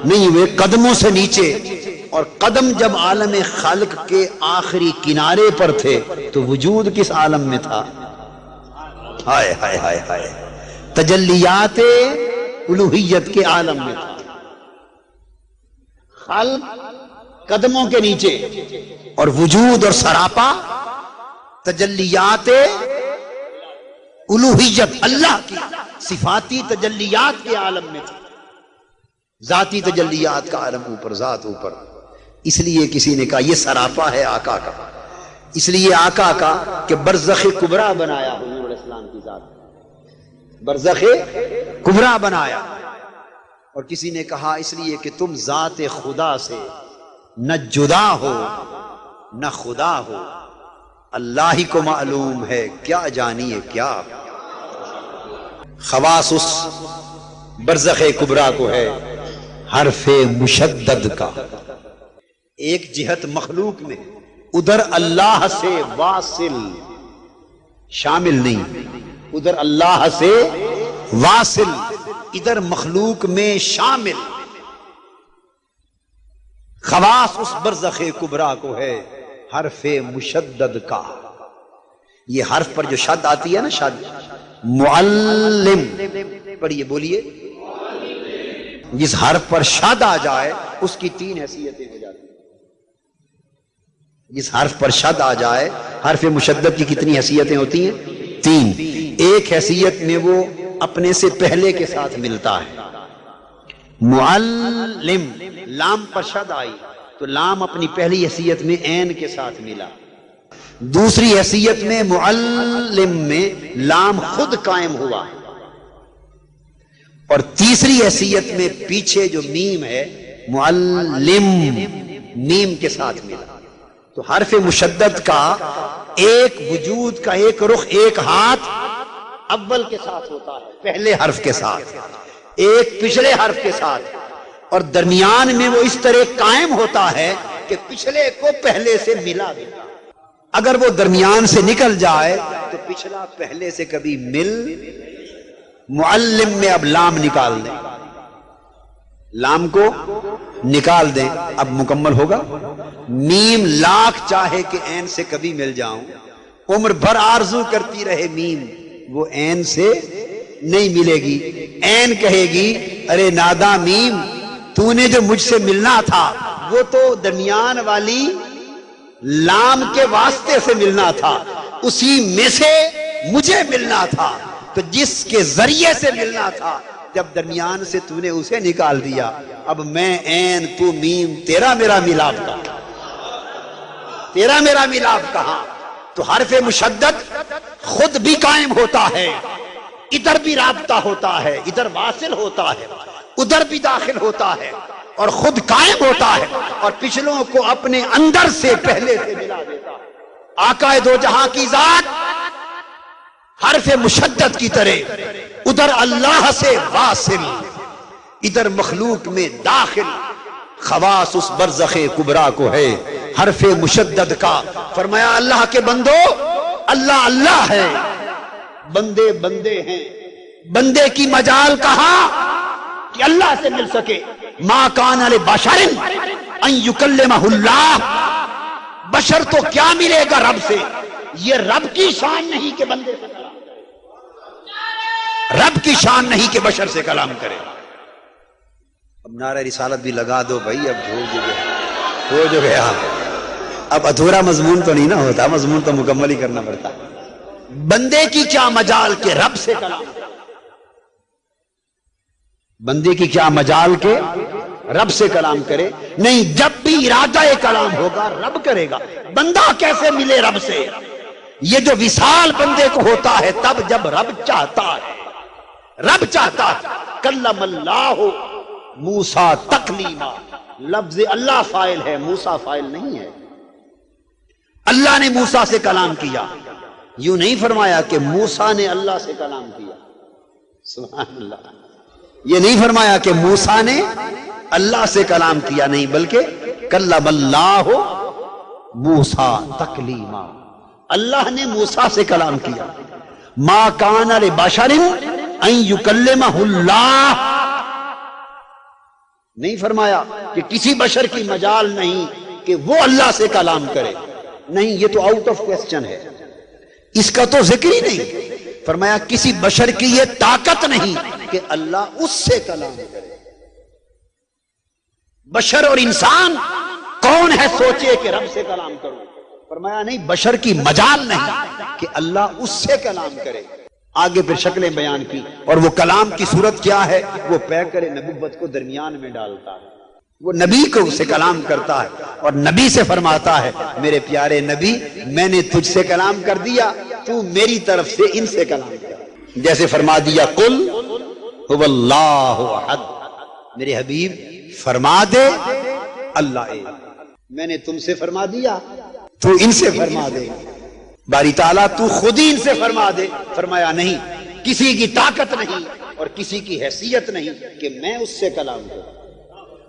نہیں ہوئے، قدموں سے نیچے۔ اور قدم جب عالم خلق کے آخری کنارے پر تھے تو وجود کس عالم میں تھا؟ ہائے ہائے ہائے ہائے، تجلیات الوہیت کے عالم میں تھا۔ خلق قدموں کے نیچے اور وجود اور سراپا تجلیات الوہیت، اللہ کی صفاتی تجلیات کے عالم میں تھا۔ ذاتی تجلیات کا عالم اوپر، ذات اوپر۔ اس لیے کسی نے کہا یہ سراپا ہے آقا کا، اس لیے آقا کا کہ برزخ کبریٰ بنایا حضور علیہ السلام کی ذات، برزخ کبریٰ بنایا۔ اور کسی نے کہا اس لیے کہ تم ذات خدا سے نہ جدا ہو نہ خدا ہو، اللہ ہی کو معلوم ہے کیا جانیے کیا۔ خواص اس برزخ کبریٰ کو ہے، حرف مشدد کا. ایک جہت مخلوق میں ادھر اللہ سے واصل شامل نہیں، ادھر اللہ سے واصل، ادھر مخلوق میں شامل. خواص اس برزخ کبریٰ کو ہے حرف مشدد کا. یہ حرف پر جو شد آتی ہے نا، شد معلم پڑھیے، بولیے. جس حرف پر شد آ جائے اس کی 3 حیثیتیں ہو جاتی ہیں. جس حرف پر شد آ جائے، حرف مشدد کی کتنی حیثیتیں ہوتی ہیں؟ 3. ایک حیثیت میں وہ اپنے سے پہلے کے ساتھ ملتا ہے. معلم، لام پر شد آئی تو لام اپنی پہلی حیثیت میں عین کے ساتھ ملا. دوسری حیثیت میں معلم میں لام خود قائم ہوا، اور تیسری حیثیت میں پیچھے جو میم ہے معلم میم کے ساتھ ملا. تو حرف مشدد کا ایک وجود کا ایک رخ، ایک ہاتھ اول کے ساتھ ہوتا ہے، پہلے حرف کے ساتھ، ایک پچھلے حرف کے ساتھ، اور درمیان میں وہ اس طرح قائم ہوتا ہے کہ پچھلے کو پہلے سے ملا دے. اگر وہ درمیان سے نکل جائے تو پچھلا پہلے سے کبھی مل. معلم میں اب لام نکال دیں، لام کو نکال دیں، اب مکمل ہوگا. میم لاکھ چاہے کہ عین سے کبھی مل جاؤں، عمر بھر آرزو کرتی رہے میم، وہ عین سے نہیں ملے گی. عین کہے گی ارے نادا میم، تو نے جو مجھ سے ملنا تھا وہ تو درمیان والی لام کے واسطے سے ملنا تھا، اسی میں سے مجھے ملنا تھا. تو جس کے ذریعے سے ملنا تھا، جب درمیان سے تو نے اسے نکال دیا، اب میں عین تو میم، تیرا میرا ملاپ کہاں، تیرا میرا ملاپ کہاں. تو حرف مشدد خود بھی قائم ہوتا ہے، ادھر بھی رابطہ ہوتا ہے، ادھر واصل ہوتا ہے، ادھر بھی داخل ہوتا ہے، اور خود قائم ہوتا ہے، اور پچھلوں کو اپنے اندر سے پہلے سے ملا دیتا ہے. آقا دو جہاں کی ذات حرف مشدد کی طرح ادھر اللہ سے واصل، ادھر مخلوق میں داخل. خواص اس برزخ کبریٰ کو ہے حرف مشدد کا. فرمایا اللہ کے بندو، اللہ اللہ ہے، بندے بندے ہیں. بندے کی مجال کہاں کہ اللہ سے مل سکے. ما کان لبشر ان یکلمہ اللہ، بشر تو کیا ملے گا رب سے، یہ رب کی شان نہیں کہ بندے سے کلام کرے، رب کی شان نہیں کہ بشر سے کلام کرے. اب نعرہ رسالت بھی لگا دو بھائی، اب ہو جو گیا. اب ادھورا مضمون تو نہیں نہ ہوتا، مضمون تو مکمل ہی کرنا پڑتا. بندے کی کیا مجال کہ رب سے کلام کرے، بندے کی کیا مجال کہ رب سے کلام کرے. نہیں، جب بھی ارادہ کلام ہوگا رب کرے گا. بندہ کیسے ملے رب سے؟ یہ جو وصال بندے کو ہوتا ہے تب جب رب چاہتا ہے. رب چاہتا ہے. کلم اللہ موسیٰ تکلیما، لفظ اللہ فاعل ہے، موسیٰ فاعل نہیں ہے. اللہ نے موسیٰ سے کلام کیا، یوں نہیں فرمایا کہ موسیٰ نے اللہ سے کلام کیا. سبحان اللہ. یہ نہیں فرمایا کہ موسیٰ نے اللہ سے کلام کیا، نہیں، بلکہ کلم اللہ موسیٰ تکلیما، اللہ نے موسیٰ سے کلام کیا. ما کان لبشر ان یکلمہ اللہ، نہیں فرمایا کہ کسی بشر کی مجال نہیں کہ وہ اللہ سے کلام کرے. نہیں، یہ تو آؤٹ آف کوسچن ہے، اس کا تو ذکر ہی نہیں. فرمایا کسی بشر کی یہ طاقت نہیں کہ اللہ اس سے کلام کرے. بشر اور انسان کون ہے سوچے کہ رب سے کلام کروں. فرمایا نہیں، بشر کی مجال نہیں کہ اللہ اس سے کلام کرے. آگے پھر شکلیں بیان کی، اور وہ کلام کی صورت کیا ہے؟ وہ پیکر نبوت کو درمیان میں ڈالتا ہے، وہ نبی کو اسے کلام کرتا ہے، اور نبی سے فرماتا ہے میرے پیارے نبی، میں نے تجھ سے کلام کر دیا، تو میری طرف سے ان سے کلام کر. جیسے فرما دیا قل هو اللہ احد، میرے حبیب فرما دے اللہ ایک. میں نے تم سے فرما دیا، تو ان سے فرما دے. باری تعالیٰ تو خود ہی ان سے فرما دے. فرمایا نہیں، کسی کی طاقت نہیں اور کسی کی حیثیت نہیں کہ میں اس سے کلام کروں.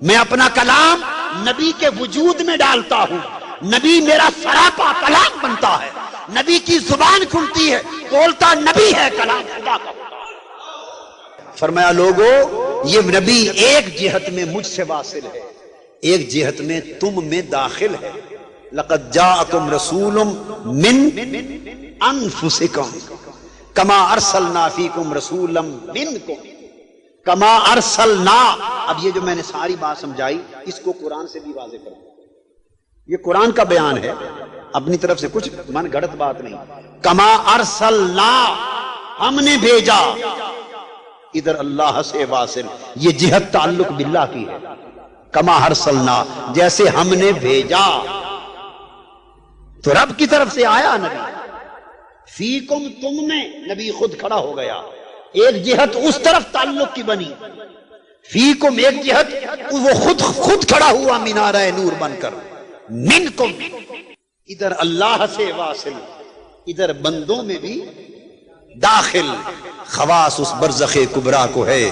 میں اپنا کلام نبی کے وجود میں ڈالتا ہوں، نبی میرا سراپا کلام بنتا ہے، نبی کی زبان کھلتی ہے، بولتا نبی ہے، کلام خدا کا ہوتا ہے۔ فرمایا لوگو یہ نبی ایک جہت میں مجھ سے واصل ہے، ایک جہت میں تم میں داخل ہے۔ لقد جاءکم رسول من انفسکم کما ارسلنا فیکم رسولا منکم کما ارسلنا۔ اب یہ جو میں نے ساری بات سمجھائی اس کو قرآن سے بھی واضح کر دیا، یہ قرآن کا بیان ہے، اپنی طرف سے کچھ من گھڑت بات نہیں۔ کما ارسلنا، ہم نے بھیجا، ادھر اللہ سے واصل، یہ جہت تعلق باللہ کی ہے۔ کما ارسلنا، جیسے ہم نے بھیجا، تو رب کی طرف سے آیا نبی۔ فیکم، تم میں، نبی خود کھڑا ہو گیا، ایک جہت اس طرف تعلق کی بنی، فیکم ایک جہت وہ خود کھڑا ہوا مینارہ نور بن کر، منکم ادھر اللہ سے واصل، ادھر بندوں میں بھی داخل۔ خواص اس برزخ کبریٰ کو ہے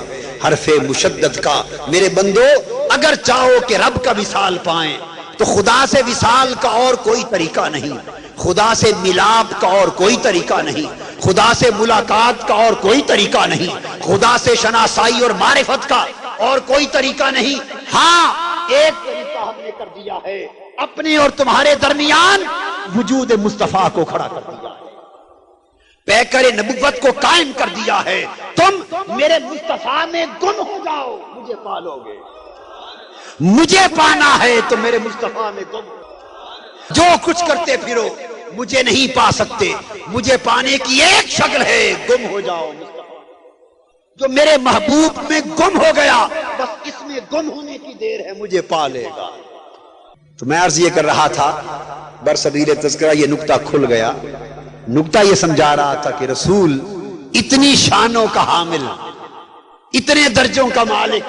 حرف مشدد کا۔ میرے بندو اگر چاہو کہ رب کا وصال پائیں تو خدا سے وصال کا اور کوئی طریقہ نہیں، خدا سے ملاپ کا اور کوئی طریقہ نہیں، خدا سے ملاقات کا اور کوئی طریقہ نہیں، خدا سے شناسائی اور معرفت کا اور کوئی طریقہ نہیں۔ ہاں ایک طریقہ ہم نے کر دیا ہے، اپنے اور تمہارے درمیان وجود مصطفیٰ کو کھڑا کر دیا ہے، پیکر نبوت کو قائم کر دیا ہے۔ تم میرے مصطفیٰ میں گم ہو جاؤ، مجھے پالو گے، مجھے پانا ہے تو میرے مصطفیٰ میں گم ہو۔ جو کچھ کرتے پھرو مجھے نہیں پا سکتے، مجھے پانے کی ایک شکل ہے، گم ہو جاؤ مصطفیٰ۔ جو میرے محبوب میں گم ہو گیا بس اس میں گم ہونے کی دیر ہے، مجھے پا لے گا۔ تو میں عرض یہ کر رہا تھا برصغیر تذکرہ، یہ نکتہ کھل گیا۔ نکتہ یہ سمجھا رہا تھا کہ رسول اتنی شانوں کا حامل، اتنے درجوں کا مالک،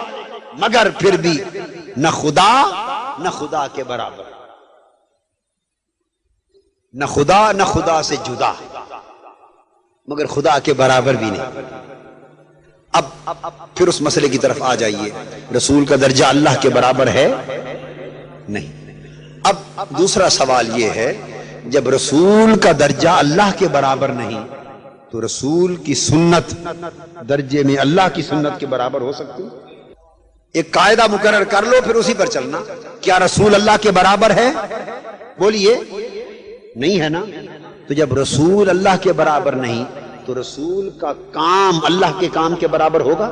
مگر پھر بھی نہ خدا کے برابر، نہ خدا سے جدا، مگر خدا کے برابر بھی نہیں۔ اب پھر اس مسئلے کی طرف آ جائیے، رسول کا درجہ اللہ کے برابر ہے نہیں۔ اب دوسرا سوال یہ ہے، جب رسول کا درجہ اللہ کے برابر نہیں تو رسول کی سنت درجے میں اللہ کی سنت کے برابر ہو سکتی؟ ایک قاعدہ مقرر کر لو پھر اسی پر چلنا۔ کیا رسول اللہ کے برابر ہے؟ بولیے نہیں ہے نا؟ تو جب رسول اللہ کے برابر نہیں تو رسول کا کام اللہ کے کام کے برابر ہوگا؟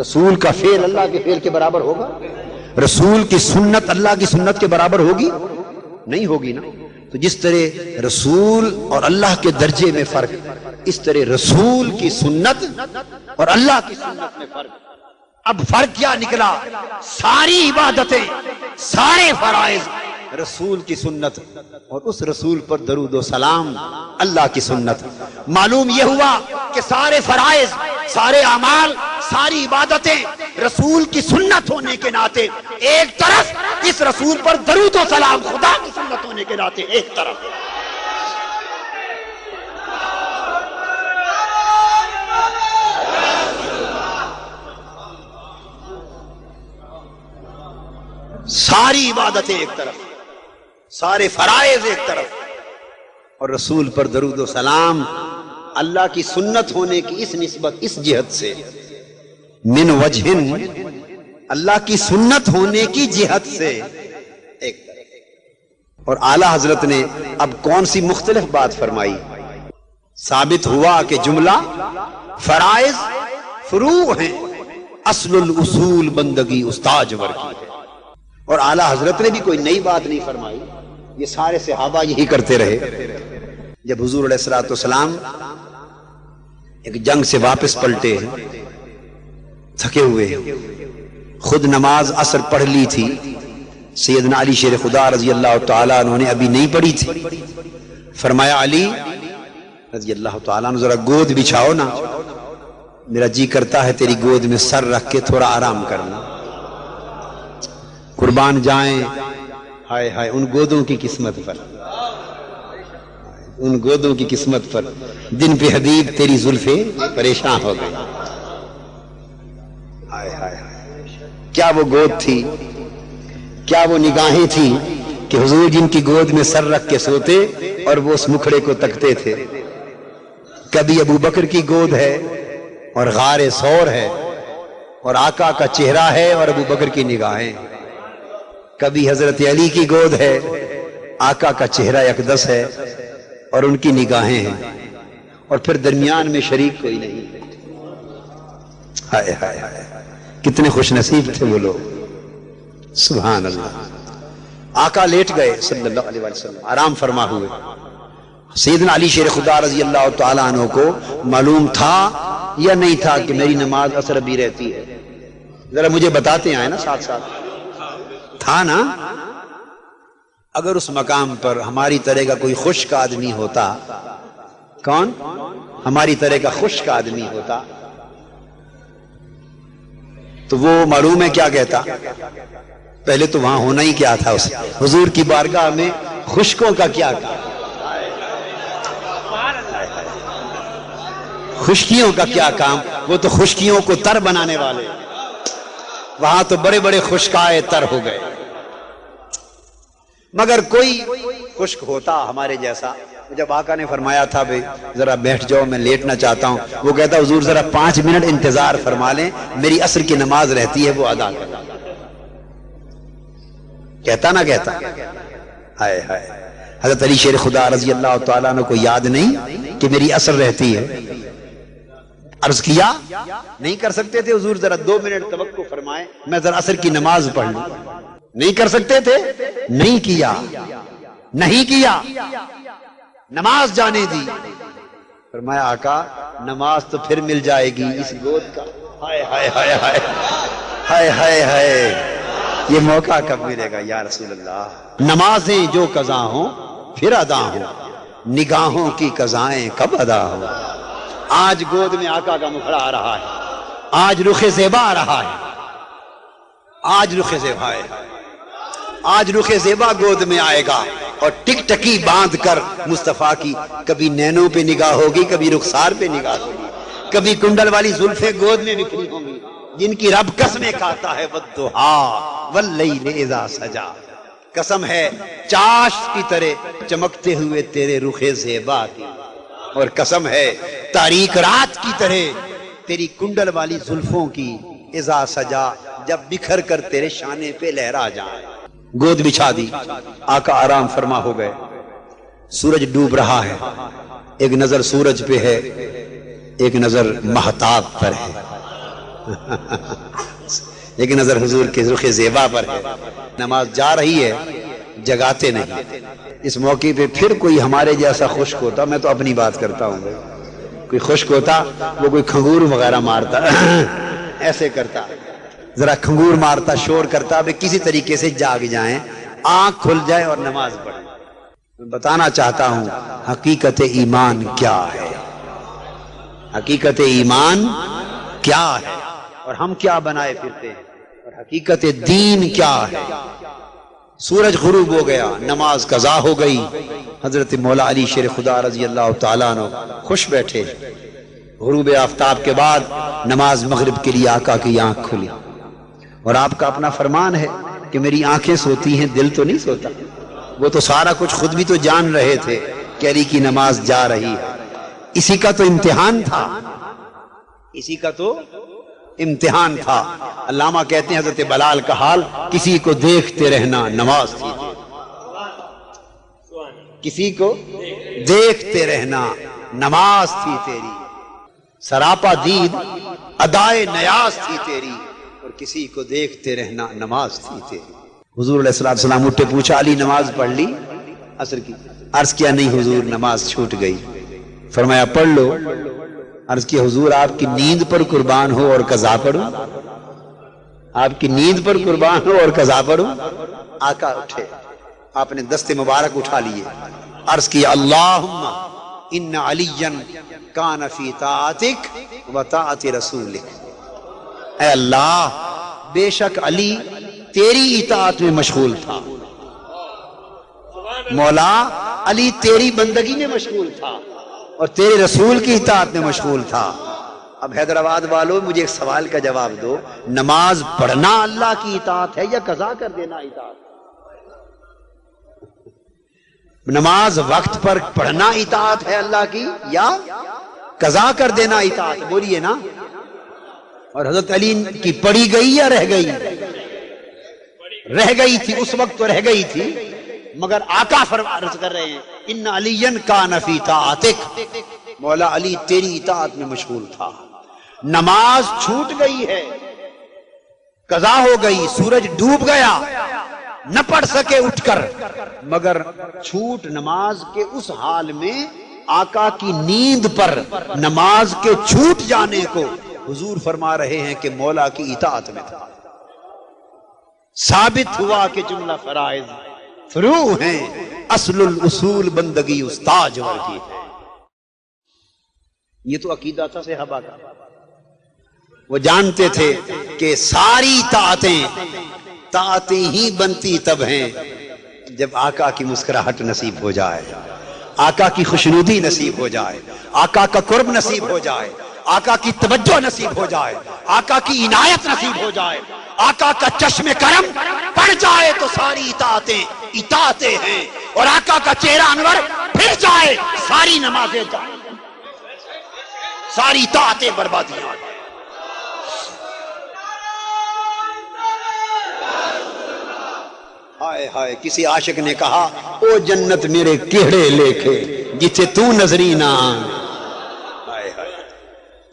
رسول کا فعل اللہ کے فعل کے برابر ہوگا؟ رسول کی سنت اللہ کی سنت کے برابر ہوگی؟ نہیں ہوگی نا۔ تو جس طرح رسول اور اللہ کے درجے میں فرق، اس طرح رسول کی سنت اور اللہ کی سنت میں فرق۔ اب فرق کیا نکلا؟ ساری عبادتیں، سارے فرائض رسول کی سنت، اور اس رسول پر درود و سلام اللہ کی سنت۔ معلوم یہ ہوا کہ سارے فرائض، سارے اعمال، ساری عبادتیں رسول کی سنت ہونے کے ناطے ایک طرف، اس رسول پر درود و سلام خدا کی سنت ہونے کے ناطے ایک طرف۔ ساری عبادتیں ایک طرف، سارے فرائض ایک طرف، اور رسول پر درود و سلام اللہ کی سنت ہونے کی اس نسبت، اس جہت سے، من وجہ، اللہ کی سنت ہونے کی جہت سے ایک طرف۔ اور اعلیٰ حضرت نے اب کون سی مختلف بات فرمائی؟ ثابت ہوا کہ جملہ فرائض فروع ہیں، اصل الاصول بندگی استاجور کی ہے۔ اور اعلیٰ حضرت نے بھی کوئی نئی بات نہیں فرمائی، یہ سارے صحابہ یہی کرتے رہے۔ جب حضور علیہ الصلوۃ والسلام ایک جنگ سے واپس پلٹے ہیں، تھکے ہوئے ہیں، خود نماز عصر پڑھ لی تھی، سیدنا علی شیر خدا رضی اللہ تعالیٰ عنہ نے ابھی نہیں پڑھی تھی، فرمایا علی رضی اللہ تعالیٰ عنہ ذرا گود بچھاؤ نا، میرا جی کرتا ہے تیری گود میں سر رکھ کے تھوڑا آرام کرنا۔ قربان جائیں، ہائے ہائے ان گودوں کی قسمت پر، ان گودوں کی قسمت پر، جن پہ حبیب تیری زلفیں پریشان ہو گئی۔ ہائے ہائے کیا وہ گود تھی، کیا وہ نگاہیں تھی کہ حضور جن کی گود میں سر رکھ کے سوتے اور وہ اس مکھڑے کو تکتے تھے۔ کبھی ابو بکر کی گود ہے اور غار ثور ہے اور آقا کا چہرہ ہے اور ابو بکر کی نگاہیں، کبھی حضرت علی کی گود ہے، آقا کا چہرہ اقدس ہے اور ان کی نگاہیں ہیں، اور پھر درمیان میں شریک کوئی نہیں۔ ہائے ہائے ہائے کتنے خوش نصیب تھے وہ لوگ، سبحان اللہ۔ آقا لیٹ گئے صلی اللہ علیہ وسلم، آرام فرما ہوئے۔ سیدنا علی شیر خدا رضی اللہ تعالیٰ عنہ کو معلوم تھا یا نہیں تھا کہ میری نماز اثر بھی رہتی ہے؟ ذرا مجھے بتاتے آئے نا ساتھ ساتھ، تھا نا؟ اگر اس مقام پر ہماری طرح کا کوئی خشک آدمی ہوتا، کون؟ ہماری طرح کا خشک آدمی ہوتا تو وہ معلوم ہے کیا کہتا؟ پہلے تو وہاں ہونا ہی کیا تھا، اس حضور کی بارگاہ میں خشکوں کا کیا کام، خشکیوں کا کیا کام؟ وہ تو خشکیوں کو تر بنانے والے، وہاں تو بڑے بڑے خشکائے تر ہو گئے۔ مگر کوئی خشک ہوتا ہمارے جیسا، جب آقا نے فرمایا تھا بھئی ذرا بیٹھ جاؤ میں لیٹنا چاہتا ہوں، وہ کہتا حضور ذرا 5 منٹ انتظار فرما لیں، میری عصر کی نماز رہتی ہے وہ ادا کرتا، کہتا نہ کہتا؟ ہائے ہائے حضرت علی شیر خدا رضی اللہ تعالیٰ عنہ کو یاد نہیں کہ میری عصر رہتی ہے؟ عرض کیا نہیں کر سکتے تھے حضور ذرا 2 منٹ توقع فرمائے میں ذرا عصر کی نماز پڑھ لوں؟ نہیں کر سکتے تھے؟ نہیں کیا، نہیں کیا، نماز جانے دی۔ فرمایا آقا نماز تو پھر مل جائے گی اس گود کا، ہائے ہائے ہائے ہائے ہائے ہائے ہائے یہ موقع کب ملے گا یا رسول اللہ؟ نمازیں جو قضا ہوں پھر ادا ہوں، نگاہوں کی قضائیں کب ادا ہوں۔ آج گود میں آقا کا مکھڑا آ رہا ہے، آج رخ زیبا آ رہا ہے، آج رخ زیبا ہے، آج رخ زیبا گود میں آئے گا اور ٹک ٹکی باندھ کر مصطفیٰ کی کبھی نینوں پہ نگاہ ہوگی، کبھی رخسار پہ نگاہ ہوگی، کبھی کنڈل والی زلفیں گود میں بکھری ہوں گی جن کی رب قسمیں کھاتا ہے والضحیٰ واللیل اذا سجا، قسم ہے چاشت کی طرح چمکتے ہوئے تیرے رخ زیبا کی، اور قسم ہے تاریک رات کی طرح تیری کنڈل والی زلفوں کی، اذا سجا جب بکھر کر تیرے شانے پہ لہرا جائیں۔ گود بچھا دی، آقا آرام فرما ہو گئے۔ سورج ڈوب رہا ہے، ایک نظر سورج پہ ہے، ایک نظر مہتاب پر ہے، ایک نظر حضور کے رخ زیبا پر ہے۔ نماز جا رہی ہے، جگاتے نہیں۔ اس موقع پہ پھر کوئی ہمارے جیسا خشک ہوتا، میں تو اپنی بات کرتا ہوں، کوئی خشک ہوتا وہ کوئی کھنگور وغیرہ مارتا ایسے کرتا، ذرا کھنگور مارتا، شور کرتا، بھئی کسی طریقے سے جاگ جائیں، آنکھ کھل جائے اور نماز پڑھیں۔ میں بتانا چاہتا ہوں حقیقت ایمان کیا ہے، حقیقت ایمان کیا ہے، اور ہم کیا بنائے پھرتے ہیں، اور حقیقت دین کیا ہے۔ سورج غروب ہو گیا، نماز قضا ہو گئی، حضرت مولا علی شیر خدا رضی اللہ تعالیٰ عنہ خوش بیٹھے۔ غروب آفتاب کے بعد نماز مغرب کے لیے آقا کی آنکھ کھلی، اور آپ کا اپنا فرمان ہے کہ میری آنکھیں سوتی ہیں، دل تو نہیں سوتا۔ وہ تو سارا کچھ خود بھی تو جان رہے تھے کہ علی کی نماز جا رہی ہے، اسی کا تو امتحان تھا، اسی کا تو امتحان تھا۔ علامہ کہتے ہیں حضرت بلال کا حال کسی کو دیکھتے رہنا نماز تھی، کسی کو دیکھتے رہنا نماز تھی تیری، سراپا دید ادائے نیاز تھی تیری، اور کسی کو دیکھتے رہنا نماز تھی تیری۔ حضور علیہ السلام اٹھے، پوچھا علی نماز پڑھ لی عصر کی؟ عرض کیا نہیں حضور نماز چھوٹ گئی۔ فرمایا پڑھ لو۔ عرض کی حضور آپ کی نیند پر قربان ہو اور قضا پڑھوں؟ آپ کی نیند پر قربان ہو اور قضا پڑھوں؟ آقا اٹھے، آپ نے دست مبارک اٹھا لیے، عرض کیا اللہم ان علیًا کان فی طاعتک و طاعت رسولک، اے اللہ بے شک علی تیری اطاعت میں مشغول تھا، مولا علی تیری بندگی میں مشغول تھا اور تیرے رسول کی اطاعت میں مشغول تھا۔ اب حیدرآباد والوں مجھے ایک سوال کا جواب دو، نماز پڑھنا اللہ کی اطاعت ہے یا قضا کر دینا اطاعت؟ نماز وقت پر پڑھنا اطاعت ہے اللہ کی یا قضا کر دینا اطاعت؟ بولیے نا۔ اور حضرت علی کی پڑھی گئی یا رہ گئی؟ رہ گئی تھی، اس وقت تو رہ گئی تھی، مگر آقا عرض کر رہے ہیں ان علی کان فی طاعتک، مولا علی تیری اطاعت میں مشغول تھا۔ نماز چھوٹ گئی ہے، قضا ہو گئی، سورج ڈوب گیا، نہ پڑھ سکے اٹھ کر، مگر چھوٹ نماز کے اس حال میں آقا کی نیند پر نماز کے چھوٹ جانے کو حضور فرما رہے ہیں کہ مولا کی اطاعت میں تھا۔ ثابت ہوا کہ جملہ فرائض فروع ہیں، اصل الاصول بندگی استاج ورگی ہے۔ یہ تو عقیدہ تھا صحابہ کا، وہ جانتے تھے کہ ساری طاعتیں ہی بنتی تب ہیں جب آقا کی مسکراہٹ نصیب ہو جائے، آقا کی خوشنودی نصیب ہو جائے، آقا کا قرب نصیب ہو جائے، آقا کی توجہ نصیب ہو جائے، آقا کی عنایت نصیب ہو جائے، آقا کا چشم کرم پڑ جائے تو ساری اطاعتیں ہیں، اور آقا کا چہرہ انور پھر جائے ساری نمازیں جائیں، ساری اطاعتیں بربادیاں۔ ہائے ہائے، کسی عاشق نے کہا او جنت میرے کیڑے لیکھے جتھے تو نظری نہ آئے،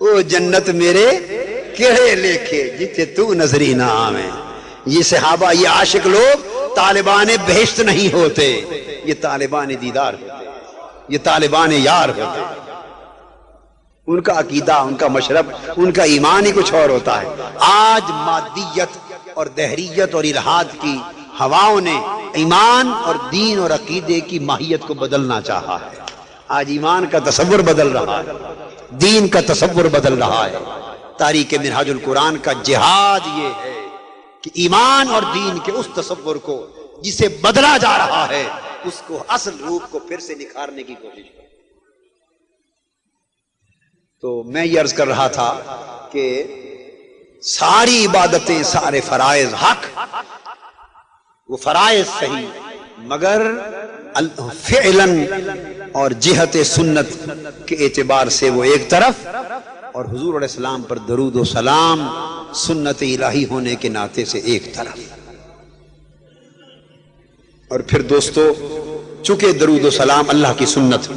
او جنت میرے کیڑے لیکھے جتھے تو نظری نہ آویں۔ یہ صحابہ، یہ عاشق لوگ طالبان بہشت نہیں ہوتے، یہ طالبان دیدار ہوتے، یہ طالبان یار ہوتے۔ ان کا عقیدہ، ان کا مشرب، ان کا ایمان ہی کچھ اور ہوتا ہے۔ آج مادیت اور دہریت اور الحاد کی ہواؤں نے ایمان اور دین اور عقیدے کی ماہیت کو بدلنا چاہا ہے۔ آج ایمان کا تصور بدل رہا ہے، دین کا تصور بدل رہا ہے۔ تاریخ منہاج القرآن کا جہاد یہ ہے کہ ایمان اور دین کے اس تصور کو جسے بدلا جا رہا ہے، اس کو اصل روپ کو پھر سے نکھارنے کی کوشش کریں۔ تو میں یہ عرض کر رہا تھا کہ ساری عبادتیں، سارے فرائض حق، وہ فرائض صحیح، مگر فعلاً اور جہت سنت کے اعتبار سے وہ ایک طرف، اور حضور علیہ السلام پر درود و سلام سنت الہی ہونے کے ناطے سے ایک طرف۔ اور پھر دوستو، چونکہ درود و سلام اللہ کی سنت،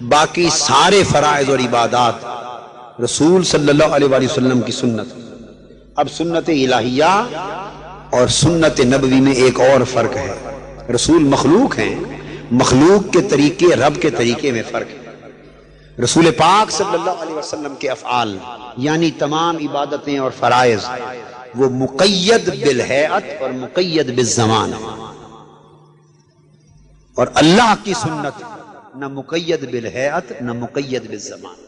باقی سارے فرائض اور عبادات رسول صلی اللہ علیہ وآلہ وسلم کی سنت۔ اب سنت الہیہ اور سنت نبوی میں ایک اور فرق ہے۔ رسول مخلوق ہیں، مخلوق کے طریقے رب کے طریقے میں فرق ہے۔ رسول پاک صلی اللہ علیہ وسلم کے افعال یعنی تمام عبادتیں اور فرائض وہ مقید بالہیئت اور مقید بالزمان ہے، اور اللہ کی سنت نہ مقید بالہیئت نہ مقید بالزمان۔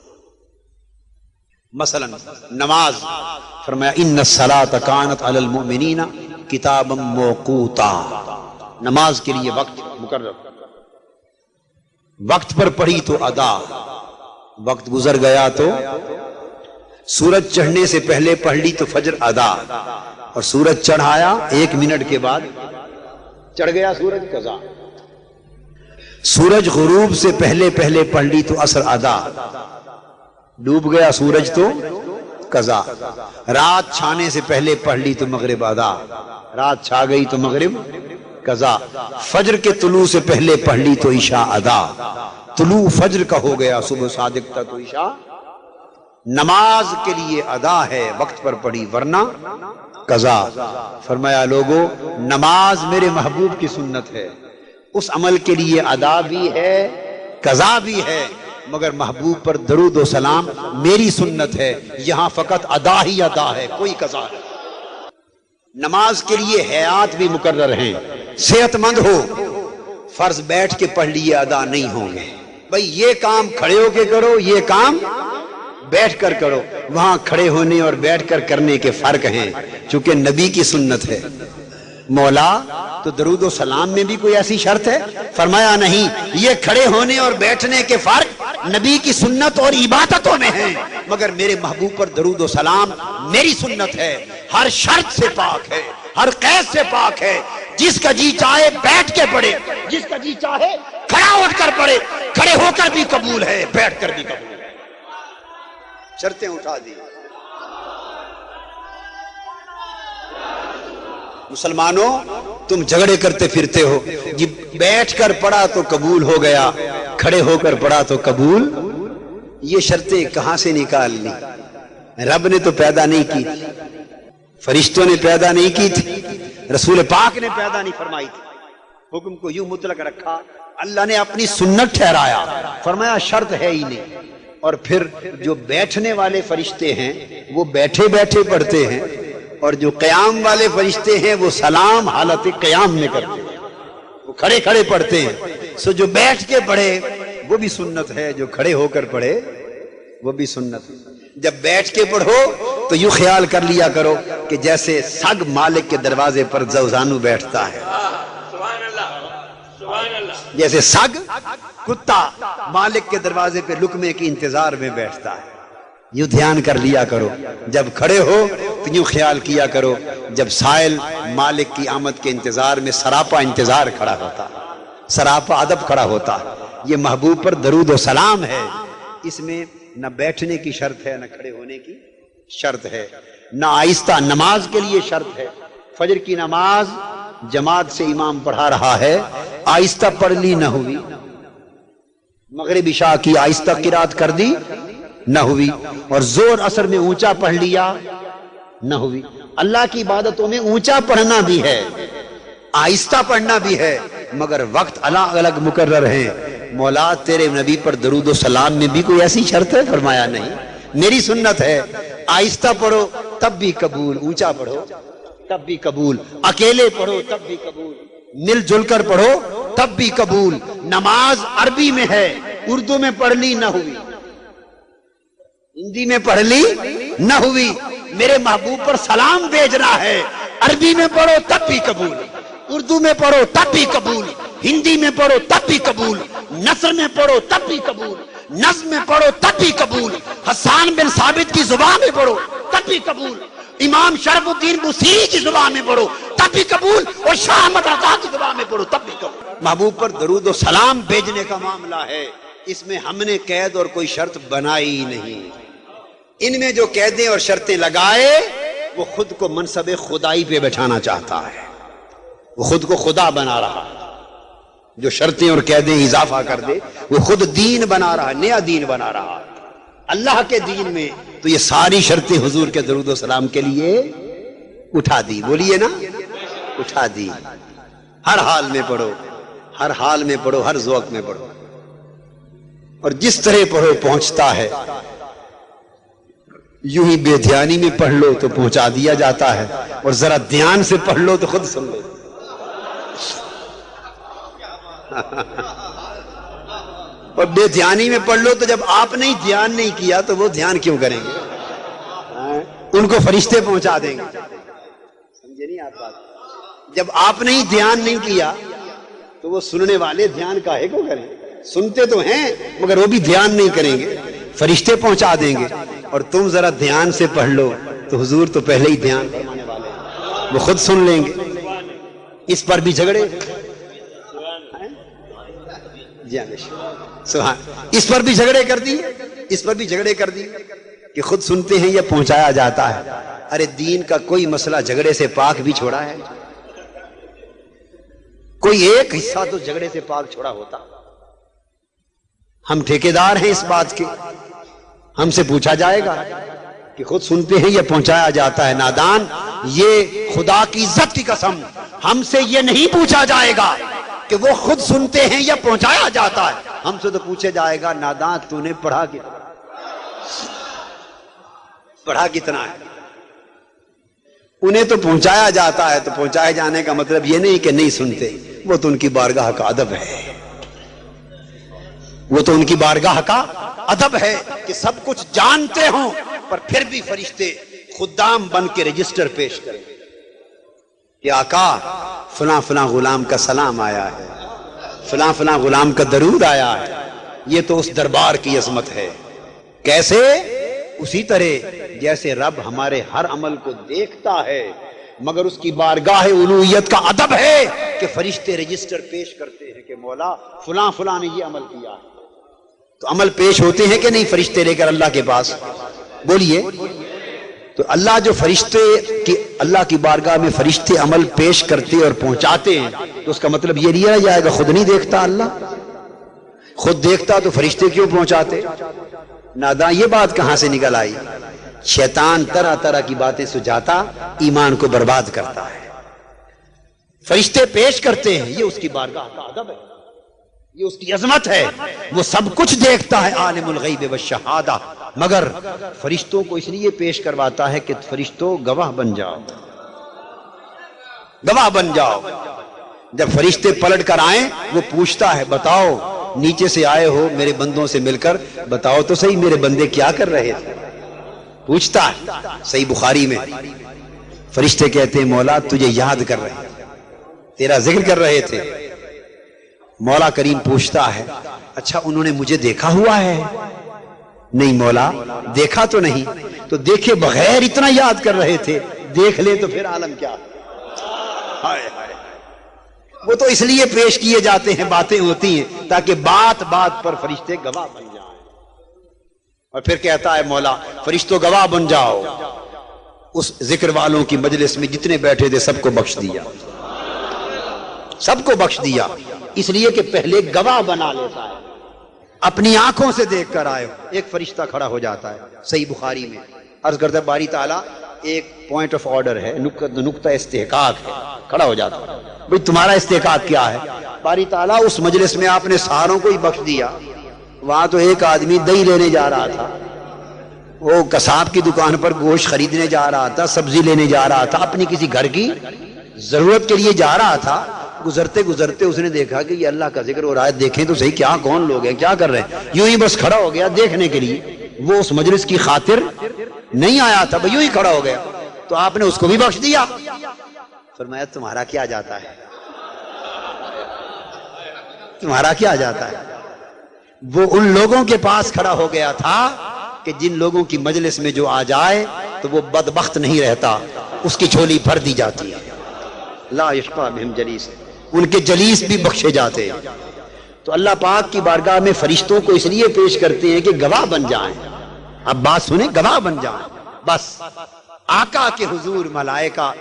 مثلا نماز، فرمایا ان الصلاۃ کانت علی المؤمنین کتابا موقوتا، نماز کے لیے وقت مقرر، وقت پر پڑھی تو ادا، وقت گزر گیا تو سورج چڑھنے سے پہلے پڑھ لی تو فجر ادا، اور سورج چڑھایا 1 منٹ کے بعد چڑھ گیا سورج، قضا۔ سورج غروب سے پہلے پڑھ لی تو عصر ادا، ڈوب گیا سورج تو قضا۔ رات چھانے سے پہلے پڑھ لی تو مغرب ادا، رات چھا گئی تو مغرب قضا۔ فجر کے طلوع سے پہلے پڑھ لی تو عشاء ادا، طلوع فجر کا ہو گیا صبح صادق تک تو عشاء۔ نماز کے لیے ادا ہے، وقت پر پڑھی، ورنہ قضا۔ فرمایا لوگو، نماز میرے محبوب کی سنت ہے، اس عمل کے لیے ادا بھی ہے قضا بھی ہے، مگر محبوب پر درود و سلام میری سنت ہے، یہاں فقط ادا ہی ادا ہے، کوئی قضا نہیں۔ نماز کے لیے حیات بھی مقرر ہیں، صحت مند ہو، فرض بیٹھ کے پڑھ لیے ادا نہیں ہوں گے، بھئی یہ کام کھڑے ہو کے کرو، یہ کام بیٹھ کر کرو۔ وہاں کھڑے ہونے اور بیٹھ کر کرنے کے فرق ہیں، چونکہ نبی کی سنت ہے۔ مولا تو درود و سلام میں بھی کوئی ایسی شرط ہے؟ فرمایا نہیں، یہ کھڑے ہونے اور بیٹھنے کے فرق نبی کی سنت اور عبادتوں میں ہے، مگر میرے محبوب پر درود و سلام میری سنت ہے، ہر شرط سے پاک ہے، ہر قید سے پاک ہے۔ جس کا جی چاہے بیٹھ کے پڑھے، جس کا جی چاہے کھڑا اٹھ کر پڑھے، کھڑے ہو کر بھی قبول ہے، بیٹھ کر بھی قبول ہے۔ شرطیں اٹھا دی۔ مسلمانوں تم جھگڑے کرتے پھرتے ہو، جی بیٹھ کر پڑھا تو قبول ہو گیا، کھڑے ہو کر پڑھا تو قبول، یہ شرطیں کہاں سے نکال لی؟ رب نے تو پیدا نہیں کی تھی، فرشتوں نے پیدا نہیں کی تھی، رسول پاک نے پیدا نہیں فرمائی تھی۔ حکم کو یوں مطلق رکھا، اللہ نے اپنی سنت ٹھہرایا، فرمایا شرط ہے ہی نہیں۔ اور پھر جو بیٹھنے والے فرشتے ہیں وہ بیٹھے بیٹھے پڑھتے ہیں، اور جو قیام والے فرشتے ہیں وہ سلام حالت قیام میں کرتے ہیں، وہ کھڑے کھڑے پڑھتے ہیں۔ سو جو بیٹھ کے پڑھے وہ بھی سنت ہے، جو کھڑے ہو کر پڑھے وہ بھی سنت ہے۔ جب بیٹھ کے پڑھو تو یوں خیال کر لیا کرو کہ جیسے سگ مالک کے دروازے پر زوزانو بیٹھتا ہے، جیسے سگ کتا مالک کے دروازے پہ لقمے کے انتظار میں بیٹھتا ہے، یوں دھیان کر لیا کرو۔ جب کھڑے ہو تو یوں خیال کیا کرو جب سائل مالک کی آمد کے انتظار میں سراپا انتظار کھڑا ہوتا، سراپا ادب کھڑا ہوتا۔ یہ محبوب پر درود و سلام ہے، اس میں نہ بیٹھنے کی شرط ہے، نہ کھڑے ہونے کی شرط ہے، نہ آہستہ نماز کے لیے شرط ہے۔ فجر کی نماز جماعت سے امام پڑھا رہا ہے، آہستہ پڑھ لی نہ ہوئی، مغرب عشاء کی آہستہ قرات کر دی نہ ہوئی، اور زور اثر میں اونچا پڑھ لیا نہ ہوئی۔ اللہ کی عبادتوں میں اونچا پڑھنا بھی ہے، آہستہ پڑھنا بھی ہے، مگر وقت الگ الگ مقرر ہیں۔ مولا تیرے نبی پر درود و سلام میں بھی کوئی ایسی شرط ہے؟ فرمایا نہیں، میری سنت ہے، آہستہ پڑھو تب بھی قبول، اونچا پڑھو تب بھی قبول، اکیلے پڑھو تب بھی قبول، مل جل کر پڑھو تب بھی قبول۔ نماز عربی میں ہے، اردو میں پڑھ لی نہ ہوئی، ہندی میں پڑھ لی نہ ہوئی، میرے محبوب پر سلام بھیجنا ہے، عربی میں پڑھو تب بھی قبول، اردو میں پڑھو تب بھی قبول، ہندی میں پڑھو تب بھی قبول، نثر میں پڑھو تب بھی قبول، نظم میں پڑھو تب بھی قبول، حسان بن ثابت کی زبان میں پڑھو تب بھی قبول، امام شرف الدین بصیری کی زبان میں پڑھو تب بھی قبول، اور شاہ احمد رضا کی زبان میں پڑھو تب بھی قبول۔ محبوب پر درود و سلام بھیجنے کا معاملہ ہے، اس میں ہم نے قید اور کوئی شرط بنائی نہیں۔ ان میں جو قیدیں اور شرطیں لگائے وہ خود کو منصب خدائی پہ بٹھانا چاہتا ہے، وہ خود کو خدا بنا رہا ہے۔ جو شرطیں اور قیدیں اضافہ کر دے وہ خود دین بنا رہا ہے، نیا دین بنا رہا ہے اللہ کے دین میں۔ تو یہ ساری شرطیں حضور کے درود و سلام کے لیے اٹھا دی، بولیے نا، اٹھا دی۔ ہر حال میں پڑھو، ہر حال میں پڑھو، ہر ذوق میں پڑھو، اور جس طرح پڑھو پہنچتا ہے۔ یوں ہی بے دھیانی میں پڑھ لو تو پہنچا دیا جاتا ہے، اور ذرا دھیان سے پڑھ لو تو خود سن لو۔ اور بے دھیانی میں پڑھ لو تو جب آپ نے دھیان نہیں کیا تو وہ دھیان کیوں کریں گے؟ ان کو فرشتے پہنچا دیں گے، سمجھے نہیں آپ بات؟ جب آپ نے دھیان نہیں کیا تو وہ سننے والے دھیان کاہے کو کریں؟ سنتے تو ہیں مگر وہ بھی دھیان نہیں کریں گے، فرشتے پہنچا دیں گے۔ اور تم ذرا دھیان سے پڑھ لو تو حضور تو پہلے ہی دھیان فرمانے والے ہیں، وہ خود سن لیں گے۔ اس پر بھی جھگڑے، سبحان، اس پر بھی جھگڑے کر دی، اس پر بھی جھگڑے کر دی کہ خود سنتے ہیں یا پہنچایا جاتا ہے۔ ارے دین کا کوئی مسئلہ جھگڑے سے پاک بھی چھوڑا ہے؟ کوئی ایک حصہ تو جھگڑے سے پاک چھوڑا ہوتا؟ ہم ٹھیکیدار ہیں اس بات کے، ہم سے پوچھا جائے گا کہ خود سنتے ہیں یا پہنچایا جاتا ہے؟ نادان، یہ خدا کی عزت کی قسم ہم سے یہ نہیں پوچھا جائے گا کہ وہ خود سنتے ہیں یا پہنچایا جاتا ہے، ہم سے تو پوچھا جائے گا نادان تو نے پڑھا کتنا، پڑھا کتنا ہے؟ انہیں تو پہنچایا جاتا ہے، تو پہنچائے جانے کا مطلب یہ نہیں کہ نہیں سنتے، وہ تو ان کی بارگاہ کا ادب ہے، وہ تو ان کی بارگاہ کا ادب ہے کہ سب کچھ جانتے ہوں پر پھر بھی فرشتے خدام بن کے رجسٹر پیش کریں کہ آقا فلاں فلاں غلام کا سلام آیا ہے، فلاں فلاں غلام کا درود آیا ہے، یہ تو اس دربار کی عظمت ہے. کیسے؟ اسی طرح جیسے رب ہمارے ہر عمل کو دیکھتا ہے، مگر اس کی بارگاہ الوہیت کا ادب ہے کہ فرشتے رجسٹر پیش کرتے ہیں کہ مولا فلاں فلاں نے یہ عمل کیا ہے. تو عمل پیش ہوتے ہیں کہ نہیں فرشتے لے کر اللہ کے پاس؟ بولیے. تو اللہ جو فرشتے کی اللہ کی بارگاہ میں فرشتے عمل پیش کرتے اور پہنچاتے ہیں، تو اس کا مطلب یہ لیا جائے گا خود نہیں دیکھتا اللہ؟ خود دیکھتا تو فرشتے کیوں پہنچاتے؟ ناداں یہ بات کہاں سے نکل آئی؟ شیطان طرح طرح کی باتیں سجاتا ایمان کو برباد کرتا ہے. فرشتے پیش کرتے ہیں، یہ اس کی بارگاہ کا ادب ہے، یہ اس کی عظمت ہے. وہ سب کچھ دیکھتا ہے، عالم الغیب والشہادہ، مگر فرشتوں کو اس لیے پیش کرواتا ہے کہ فرشتوں گواہ بن جاؤ، گواہ بن جاؤ. جب فرشتے پلٹ کر آئیں وہ پوچھتا ہے بتاؤ نیچے سے آئے ہو میرے بندوں سے مل کر، بتاؤ تو صحیح میرے بندے کیا کر رہے تھے. پوچھتا ہے. صحیح بخاری میں فرشتے کہتے ہیں مولا تجھے یاد کر رہے تھے، تیرا ذکر کر رہے تھے. مولا کریم پوچھتا ہے اچھا انہوں نے مجھے دیکھا ہوا ہے؟ نہیں مولا دیکھا تو نہیں. تو دیکھے بغیر اتنا یاد کر رہے تھے، دیکھ لے تو پھر عالم کیا. ہائے ہائے. وہ تو اس لیے پیش کیے جاتے ہیں، باتیں ہوتی ہیں تاکہ بات بات پر فرشتے گواہ بن جائیں. اور پھر کہتا ہے مولا فرشتوں گواہ بن جاؤ. اس ذکر والوں کی مجلس میں جتنے بیٹھے تھے سب کو بخش دیا، سب کو بخش دیا. اس لیے کہ پہلے گواہ بنا لیتا ہے، اپنی آنکھوں سے دیکھ کر آئے. ایک فرشتہ کھڑا ہو جاتا ہے. صحیح بخاری میں عرض کرتا ہے باری تعالیٰ ایک پوائنٹ آف آرڈر ہے، نقطہ استحقاق ہے. کھڑا ہو جاتا ہے بھئی تمہارا استحقاق کیا ہے؟ باری تعالیٰ اس مجلس میں آپ نے ساروں کو ہی بخش دیا، وہاں تو ایک آدمی دہی لینے جا رہا تھا، وہ کساب کی دکان پر گوشت خریدنے جا رہا تھا، سبزی لینے جا رہا تھا، اپنی کسی گھر کی ضرورت کے لیے جا رہا تھا. گزرتے گزرتے اس نے دیکھا کہ یہ اللہ کا ذکر ہو رہا ہے، دیکھیں تو صحیح کیا کون لوگ ہیں کیا کر رہے ہیں. یوں ہی بس کھڑا ہو گیا دیکھنے کے لیے. وہ اس مجلس کی خاطر نہیں آیا تھا، یوں ہی کھڑا ہو گیا. تو آپ نے اس کو بھی بخش دیا. فرمایا تمہارا کیا جاتا ہے، تمہارا کیا جاتا ہے. وہ ان لوگوں کے پاس کھڑا ہو گیا تھا کہ جن لوگوں کی مجلس میں جو آ جائے تو وہ بدبخت نہیں رہتا، اس کی جھولی بھر دی جاتی ہے. لا یشقی بہم جلیس، ان کے جلیس بھی بخشے جاتے ہیں. تو اللہ پاک کی بارگاہ میں فرشتوں کو اس لیے پیش کرتے ہیں کہ گواہ بن جائیں. اب بات سنیں، گواہ بن جائیں. بس آقا کے حضور ملائکہ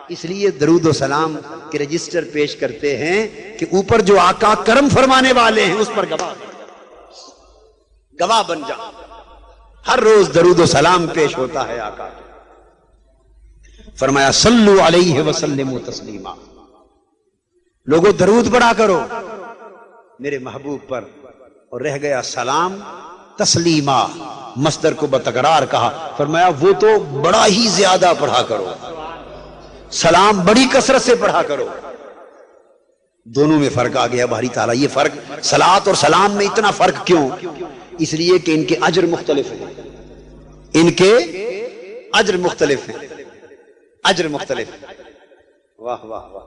اس لیے درود و سلام کے رجسٹر پیش کرتے ہیں کہ اوپر جو آقا کرم فرمانے والے ہیں اس پر گواہ بن جائیں. ہر روز درود و سلام پیش ہوتا ہے آقا. فرمایا صلو علیہ وسلم تسلیما، لوگوں درود پڑھا کرو میرے محبوب پر. اور رہ گیا سلام تسلیما، مصدر کو بتکرار کہا. فرمایا وہ تو بڑا ہی زیادہ پڑھا کرو، سلام بڑی کثرت سے پڑھا کرو. دونوں میں فرق آ گیا. باری تعالیٰ یہ فرق صلاۃ اور سلام میں اتنا فرق کیوں؟ اس لیے کہ ان کے اجر مختلف ہیں، ان کے اجر مختلف ہیں، اجر مختلف. واہ واہ واہ.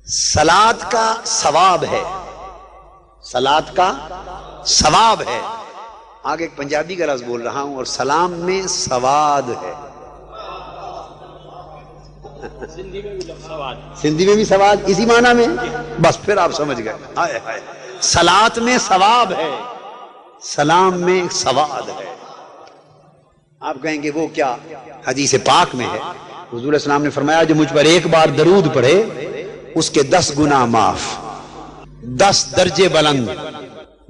صلاۃ کا ثواب ہے، صلاۃ کا ثواب ہے. آگے ایک پنجابی کا لفظ بول رہا ہوں. اور سلام میں سواد ہے. سندھی میں بھی سواد اسی معنی میں. بس پھر آپ سمجھ گئے. صلاۃ میں ثواب ہے، سلام میں سواد ہے. آپ کہیں گے وہ کیا؟ حدیث پاک میں ہے، حضور علیہ السلام نے فرمایا جو مجھ پر ایک بار درود پڑھے اس کے 10 گناہ معاف، 10 درجے بلند،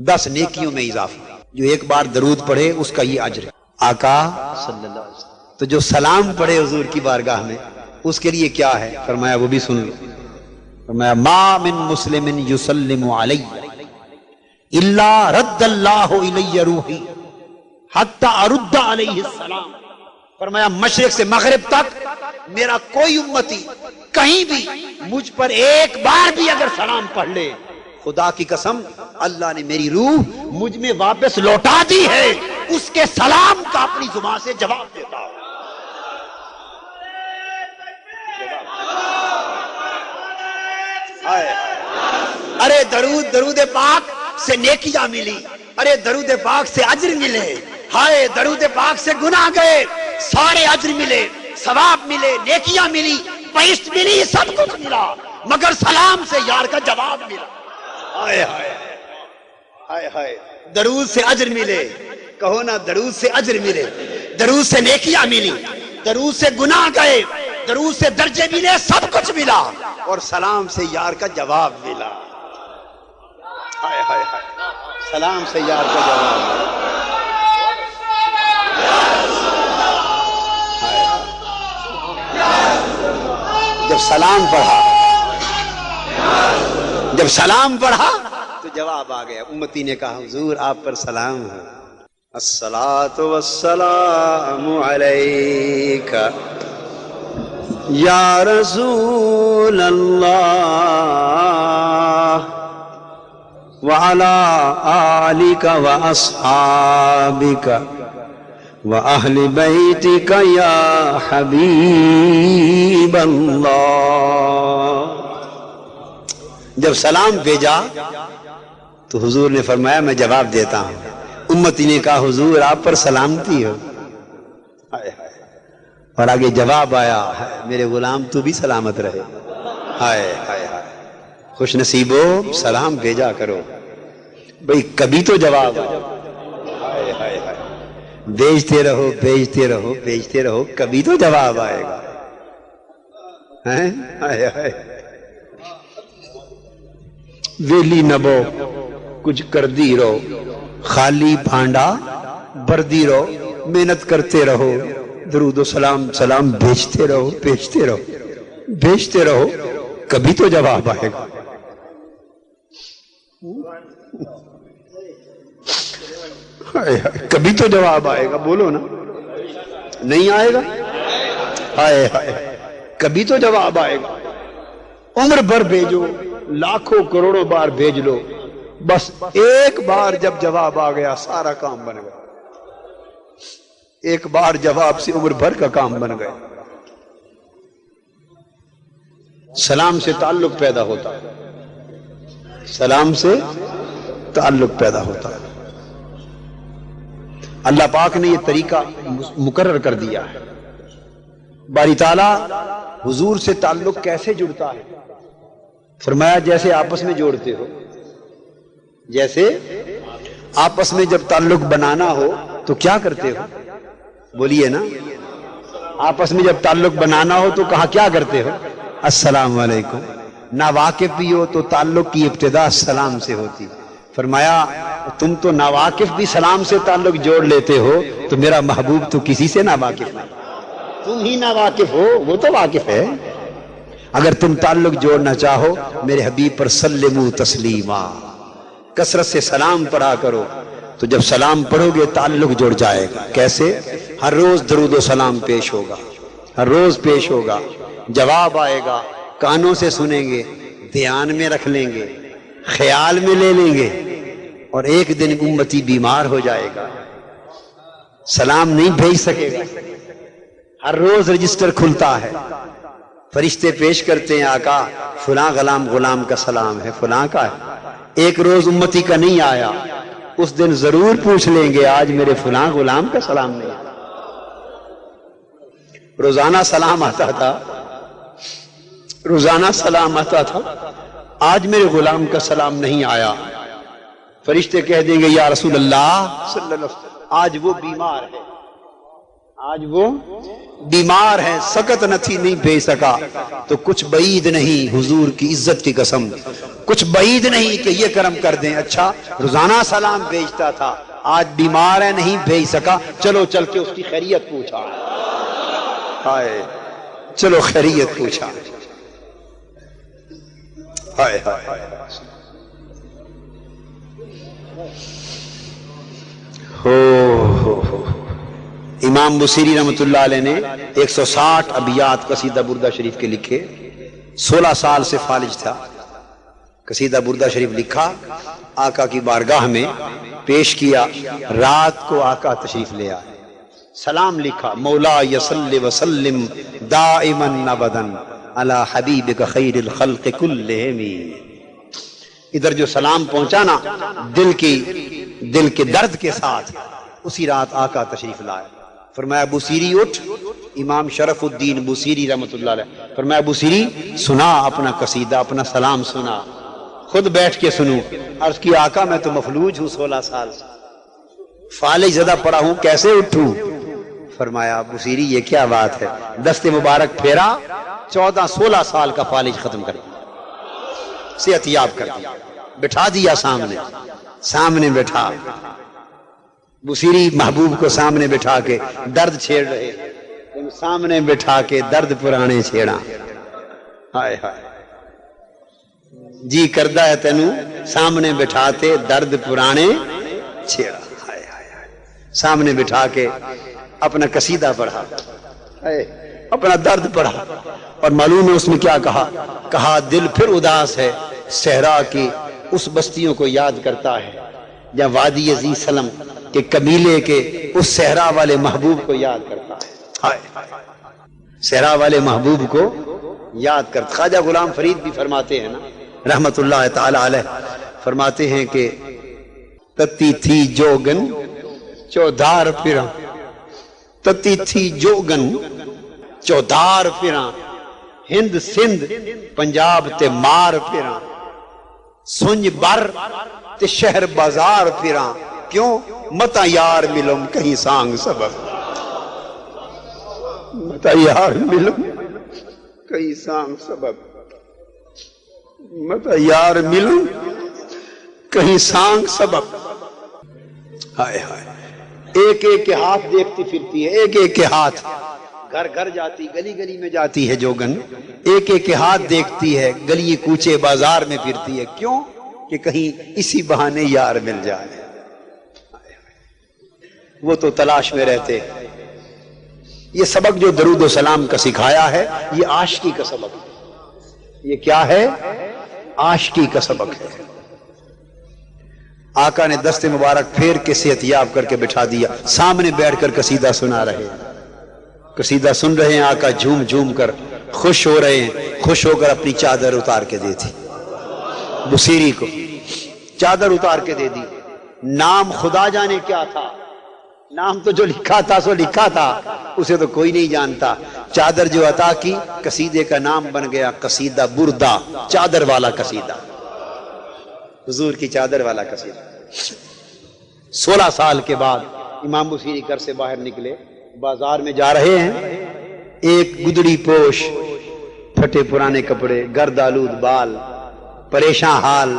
10 نیکیوں میں اضافہ. جو ایک بار درود پڑھے اس کا یہ اجر ہے. آقا صلی اللہ علیہ وسلم تو جو سلام پڑھے حضور کی بارگاہ میں اس کے لیے کیا ہے؟ فرمایا وہ بھی سن لو. فرمایا ما من مسلم یسلم علی الا رد اللہ الی روحی حتی ارد علیہ السلام. فرمایا مشرق سے مغرب تک میرا کوئی امتی کہیں بھی مجھ پر ایک بار بھی اگر سلام پڑھ لے، خدا کی قسم اللہ نے میری روح مجھ میں واپس لوٹا دی ہے. اس کے سلام کا اپنی زبان سے جواب دیتا ہوں. ارے درود پاک سے نیکیاں ملی، ارے درود پاک سے اجر ملے، ہائے درود پاک سے گناہ گئے، سارے اجر ملے، ثواب ملے، نیکیاں ملی، بہشت ملی، سب کچھ ملا، مگر سلام سے یار کا جواب ملا۔ ہائے ہائے ہائے ہائے، درود سے اجر ملے، کہو نا درود سے اجر ملے، درود سے نیکیاں ملی، درود سے گناہ گئے، درود سے درجے ملے، سب کچھ ملا، اور سلام سے یار کا جواب ملا۔ ہائے ہائے ہائے، سلام سے یار کا جواب ملا۔ جب سلام پڑھا، جب سلام پڑھا تو جواب آ گیا۔ امتی نے کہا حضور آپ پر سلام ہے، الصلاۃ والسلام علیک یا رسول اللہ وعلی آلک واصحابک وَأَهْلِ بَيْتِكَ يَا حَبِيبَ اللَّهِ۔ جب سلام بھیجا تو حضور نے فرمایا میں جواب دیتا ہوں۔ امتی نے کہا حضور آپ پر سلامتی ہو، اور آگے جواب آیا میرے غلام تو بھی سلامت رہے۔ ہائے ہائے ہائے، خوش نصیبو سلام بھیجا کرو بھئی، کبھی تو جواب آیا۔ ہائے ہائے ہائے، بھیجتے رہو بھیجتے رہو بھیجتے رہو، کبھی تو جواب آئے گا۔ ویلی نبو کچھ کر دی رہو، خالی بھانڈا بردی رہو، محنت کرتے رہو، درود و سلام سلام بھیجتے رہو بھیجتے رہو بھیجتے رہو، کبھی تو جواب آئے گا۔ کبھی تو جواب آئے گا، بولو نا، نہیں آئے گا؟ ہائے ہائے، کبھی تو جواب آئے گا۔ عمر بھر بھیجو، لاکھوں کروڑوں بار بھیج لو، بس ایک بار جب جواب آ گیا سارا کام بن گیا۔ ایک بار جواب سے عمر بھر کا کام بن گیا۔ سلام سے تعلق پیدا ہوتا ہے، سلام سے تعلق پیدا ہوتا ہے۔ اللہ پاک نے یہ طریقہ مقرر کر دیا ہے۔ باری تعالیٰ حضور سے تعلق کیسے جڑتا ہے؟ فرمایا جیسے آپس میں جوڑتے ہو، جیسے آپس میں جب تعلق بنانا ہو تو کیا کرتے ہو؟ بولیے نا، آپس میں جب تعلق بنانا ہو تو کہاں کیا کرتے ہو؟ السلام علیکم۔ ناواقف بھی ہو تو تعلق کی ابتدا السلام سے ہوتی۔ فرمایا تم تو ناواقف بھی سلام سے تعلق جوڑ لیتے ہو، تو میرا محبوب تو کسی سے ناواقف نہیں، تم ہی ناواقف ہو، وہ تو واقف ہے۔ اگر تم تعلق جوڑنا چاہو میرے حبیب پر سلموا تسلیما، کثرت سے سلام پڑھا کرو، تو جب سلام پڑھو گے تعلق جڑ جائے گا۔ کیسے؟ ہر روز درود و سلام پیش ہوگا، ہر روز پیش ہوگا، جواب آئے گا، کانوں سے سنیں گے، دھیان میں رکھ لیں گے، خیال میں لے لیں گے، اور ایک دن امتی بیمار ہو جائے گا، سلام نہیں بھیج سکے گا۔ ہر روز رجسٹر کھلتا ہے، فرشتے پیش کرتے ہیں آقا فلاں غلام کا سلام ہے، فلاں کا ہے۔ ایک روز امتی کا نہیں آیا، اس دن ضرور پوچھ لیں گے آج میرے فلاں غلام کا سلام نہیں آیا۔ روزانہ سلام آتا تھا، روزانہ سلام آتا تھا، آج میرے غلام کا سلام نہیں آیا۔ فرشتے کہہ دیں گے یا رسول اللہ صلی اللہ علیہ وسلم آج وہ بیمار ہے، آج وہ بیمار ہے، سکت نتھی نہیں بھیج سکا۔ تو کچھ بعید نہیں، حضور کی عزت کی قسم، کچھ بعید نہیں کہ یہ کرم کر دیں، اچھا روزانہ سلام بھیجتا تھا، آج بیمار ہے نہیں بھیج سکا، چلو چل کے اس کی خیریت پوچھا، ہائے چلو خیریت پوچھا، ہائے ہائے ہو۔ امام بصیری رحمۃ اللہ علیہ نے 160 ابیات قصیدہ بردہ شریف کے لکھے، 16 سال سے فالج تھا، قصیدہ بردہ شریف لکھا، آقا کی بارگاہ میں پیش کیا، رات کو آقا تشریف لے آئے، سلام لکھا، مولا یصلی وسلم دائما ابدا علی حبیبک خیر الخلق کلہم۔ ادھر جو سلام پہنچا نا دل کے درد کے ساتھ، اسی رات آقا تشریف لائے. فرمایا بوسیری اٹھ. امام شرف الدین بوسیری رحمۃ اللہ علیہ فرمایا بوسیری سنا اپنا قصیدہ، اپنا سلام سنا. خود بیٹھ کے سنوں. عرض کی آقا میں تو مفلوج ہوں 16 سال سے، فالج زدہ پڑا ہوں، کیسے اٹھوں؟ فرمایا بوسیری یہ کیا بات ہے؟ دست مبارک پھیرا، 14-16 سال کا فالج ختم کر دیا، صحت یاب کر دیا. بٹھا دیا سامنے بٹھا. بوسیری محبوب کو سامنے بٹھا کے درد چھیڑ رہے، سامنے بٹھا کے درد پرانے چھیڑا. ہائے ہائے جی کردہ ہے تینوں سامنے بٹھاتے درد پرانے چھیڑا. ہائے ہائے سامنے بٹھا کے اپنا قصیدہ پڑھا، اپنا درد پڑھا. اور معلوم ہے اس میں کیا کہا دل پھر اداس ہے صحرا کی اس بستیوں کو یاد کرتا ہے، یا وادی عزیز سلم کے قبیلے کے اس صحرا والے محبوب کو یاد کرتا ہے. صحرا والے محبوب کو یاد کرتا. خواجہ غلام فرید بھی فرماتے ہیں نا رحمت اللہ تعالی علیہ، فرماتے ہیں کہ تتی تھی جوگن چودھار پھراں، تتی تھی جوگن چودھار پھراں، ہند سندھ پنجاب تے مار پھراں، سنج بر تے شہر بازار پھراں، کیوں متا یار ملم کہیں سانگ سبب، متا یار ملم کہیں سانگ سبب، متا یار ملم کہیں سانگ سبب. ہائے ہائے ایک ایک کے ہاتھ دیکھتی پھرتی ہے، ایک ایک کے ہاتھ، گھر گھر جاتی، گلی گلی میں جاتی ہے جوگن، ایک ایک کے ہاتھ دیکھتی ہے، گلی کوچے بازار میں پھرتی ہے. کیوں؟ کہ کہیں اسی بہانے یار مل جائے. وہ تو تلاش میں رہتے. یہ سبق جو درود و سلام کا سکھایا ہے یہ عاشقی کا سبق ہے. یہ کیا ہے؟ عاشقی کا سبق ہے. آقا نے دست مبارک پھیر کے صحت یاب کر کے بٹھا دیا، سامنے بیٹھ کر قصیدہ سنا رہے ہیں. قصیدہ سن رہے ہیں، آقا جھوم جھوم کر خوش ہو رہے ہیں. خوش ہو کر اپنی چادر اتار کے دے دی بصیری کو، چادر اتار کے دے دی. نام خدا جانے کیا تھا، نام تو جو لکھا تھا سو لکھا تھا، اسے تو کوئی نہیں جانتا. چادر جو عطا کی، قصیدے کا نام بن گیا قصیدہ بردہ، چادر والا قصیدہ، حضور کی چادر والا قصیدہ. 16 سال کے بعد امام بصیری گھر سے باہر نکلے، بازار میں جا رہے ہیں. ایک گدڑی پوش، پھٹے پرانے کپڑے، گرد آلود بال، پریشان حال،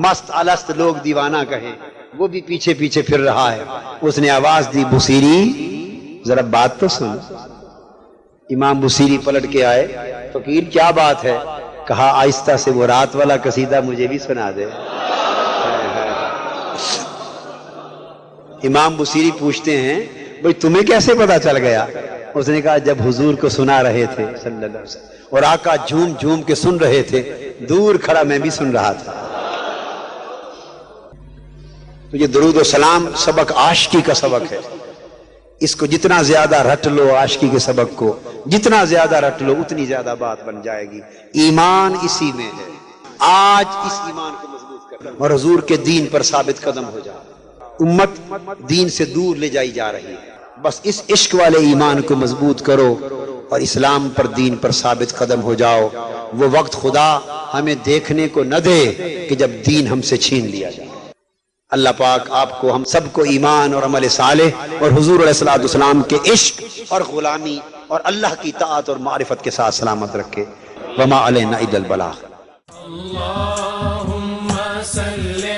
مست الست لوگ دیوانہ کہیں، وہ بھی پیچھے پیچھے پھر رہا ہے. اس نے آواز دی بصیری ذرا بات تو سن. امام بصیری پلٹ کے آئے، فقیر کیا بات ہے؟ کہا آہستہ سے وہ رات والا قصیدہ مجھے بھی سنا دے. امام بصیری پوچھتے ہیں بھئی تمہیں کیسے پتا چل گیا؟ اس نے کہا جب حضور کو سنا رہے تھے صلی اللہ علیہ وسلم اور آقا جھوم جھوم کے سن رہے تھے، دور کھڑا میں بھی سن رہا تھا. تو یہ درود و سلام سبق عاشقی کا سبق ہے. اس کو جتنا زیادہ رٹ لو، عاشقی کے سبق کو جتنا زیادہ رٹ لو اتنی زیادہ بات بن جائے گی. ایمان اسی میں ہے. آج اس ایمان کو مضبوط کر اور حضور کے دین پر ثابت قدم ہو جاؤ. امت دین سے دور لے جائی جا رہی ہے. بس اس عشق والے ایمان کو مضبوط کرو اور اسلام پر دین پر ثابت قدم ہو جاؤ. وہ وقت خدا ہمیں دیکھنے کو نہ دے کہ جب دین ہم سے چھین لیا جائے. اللہ پاک آپ کو ہم سب کو ایمان اور عمل صالح اور حضور علیہ السلام کے عشق اور غلامی اور اللہ کی طاعت اور معرفت کے ساتھ سلامت رکھے. وما علینا الا البلاغ. اللہم صلی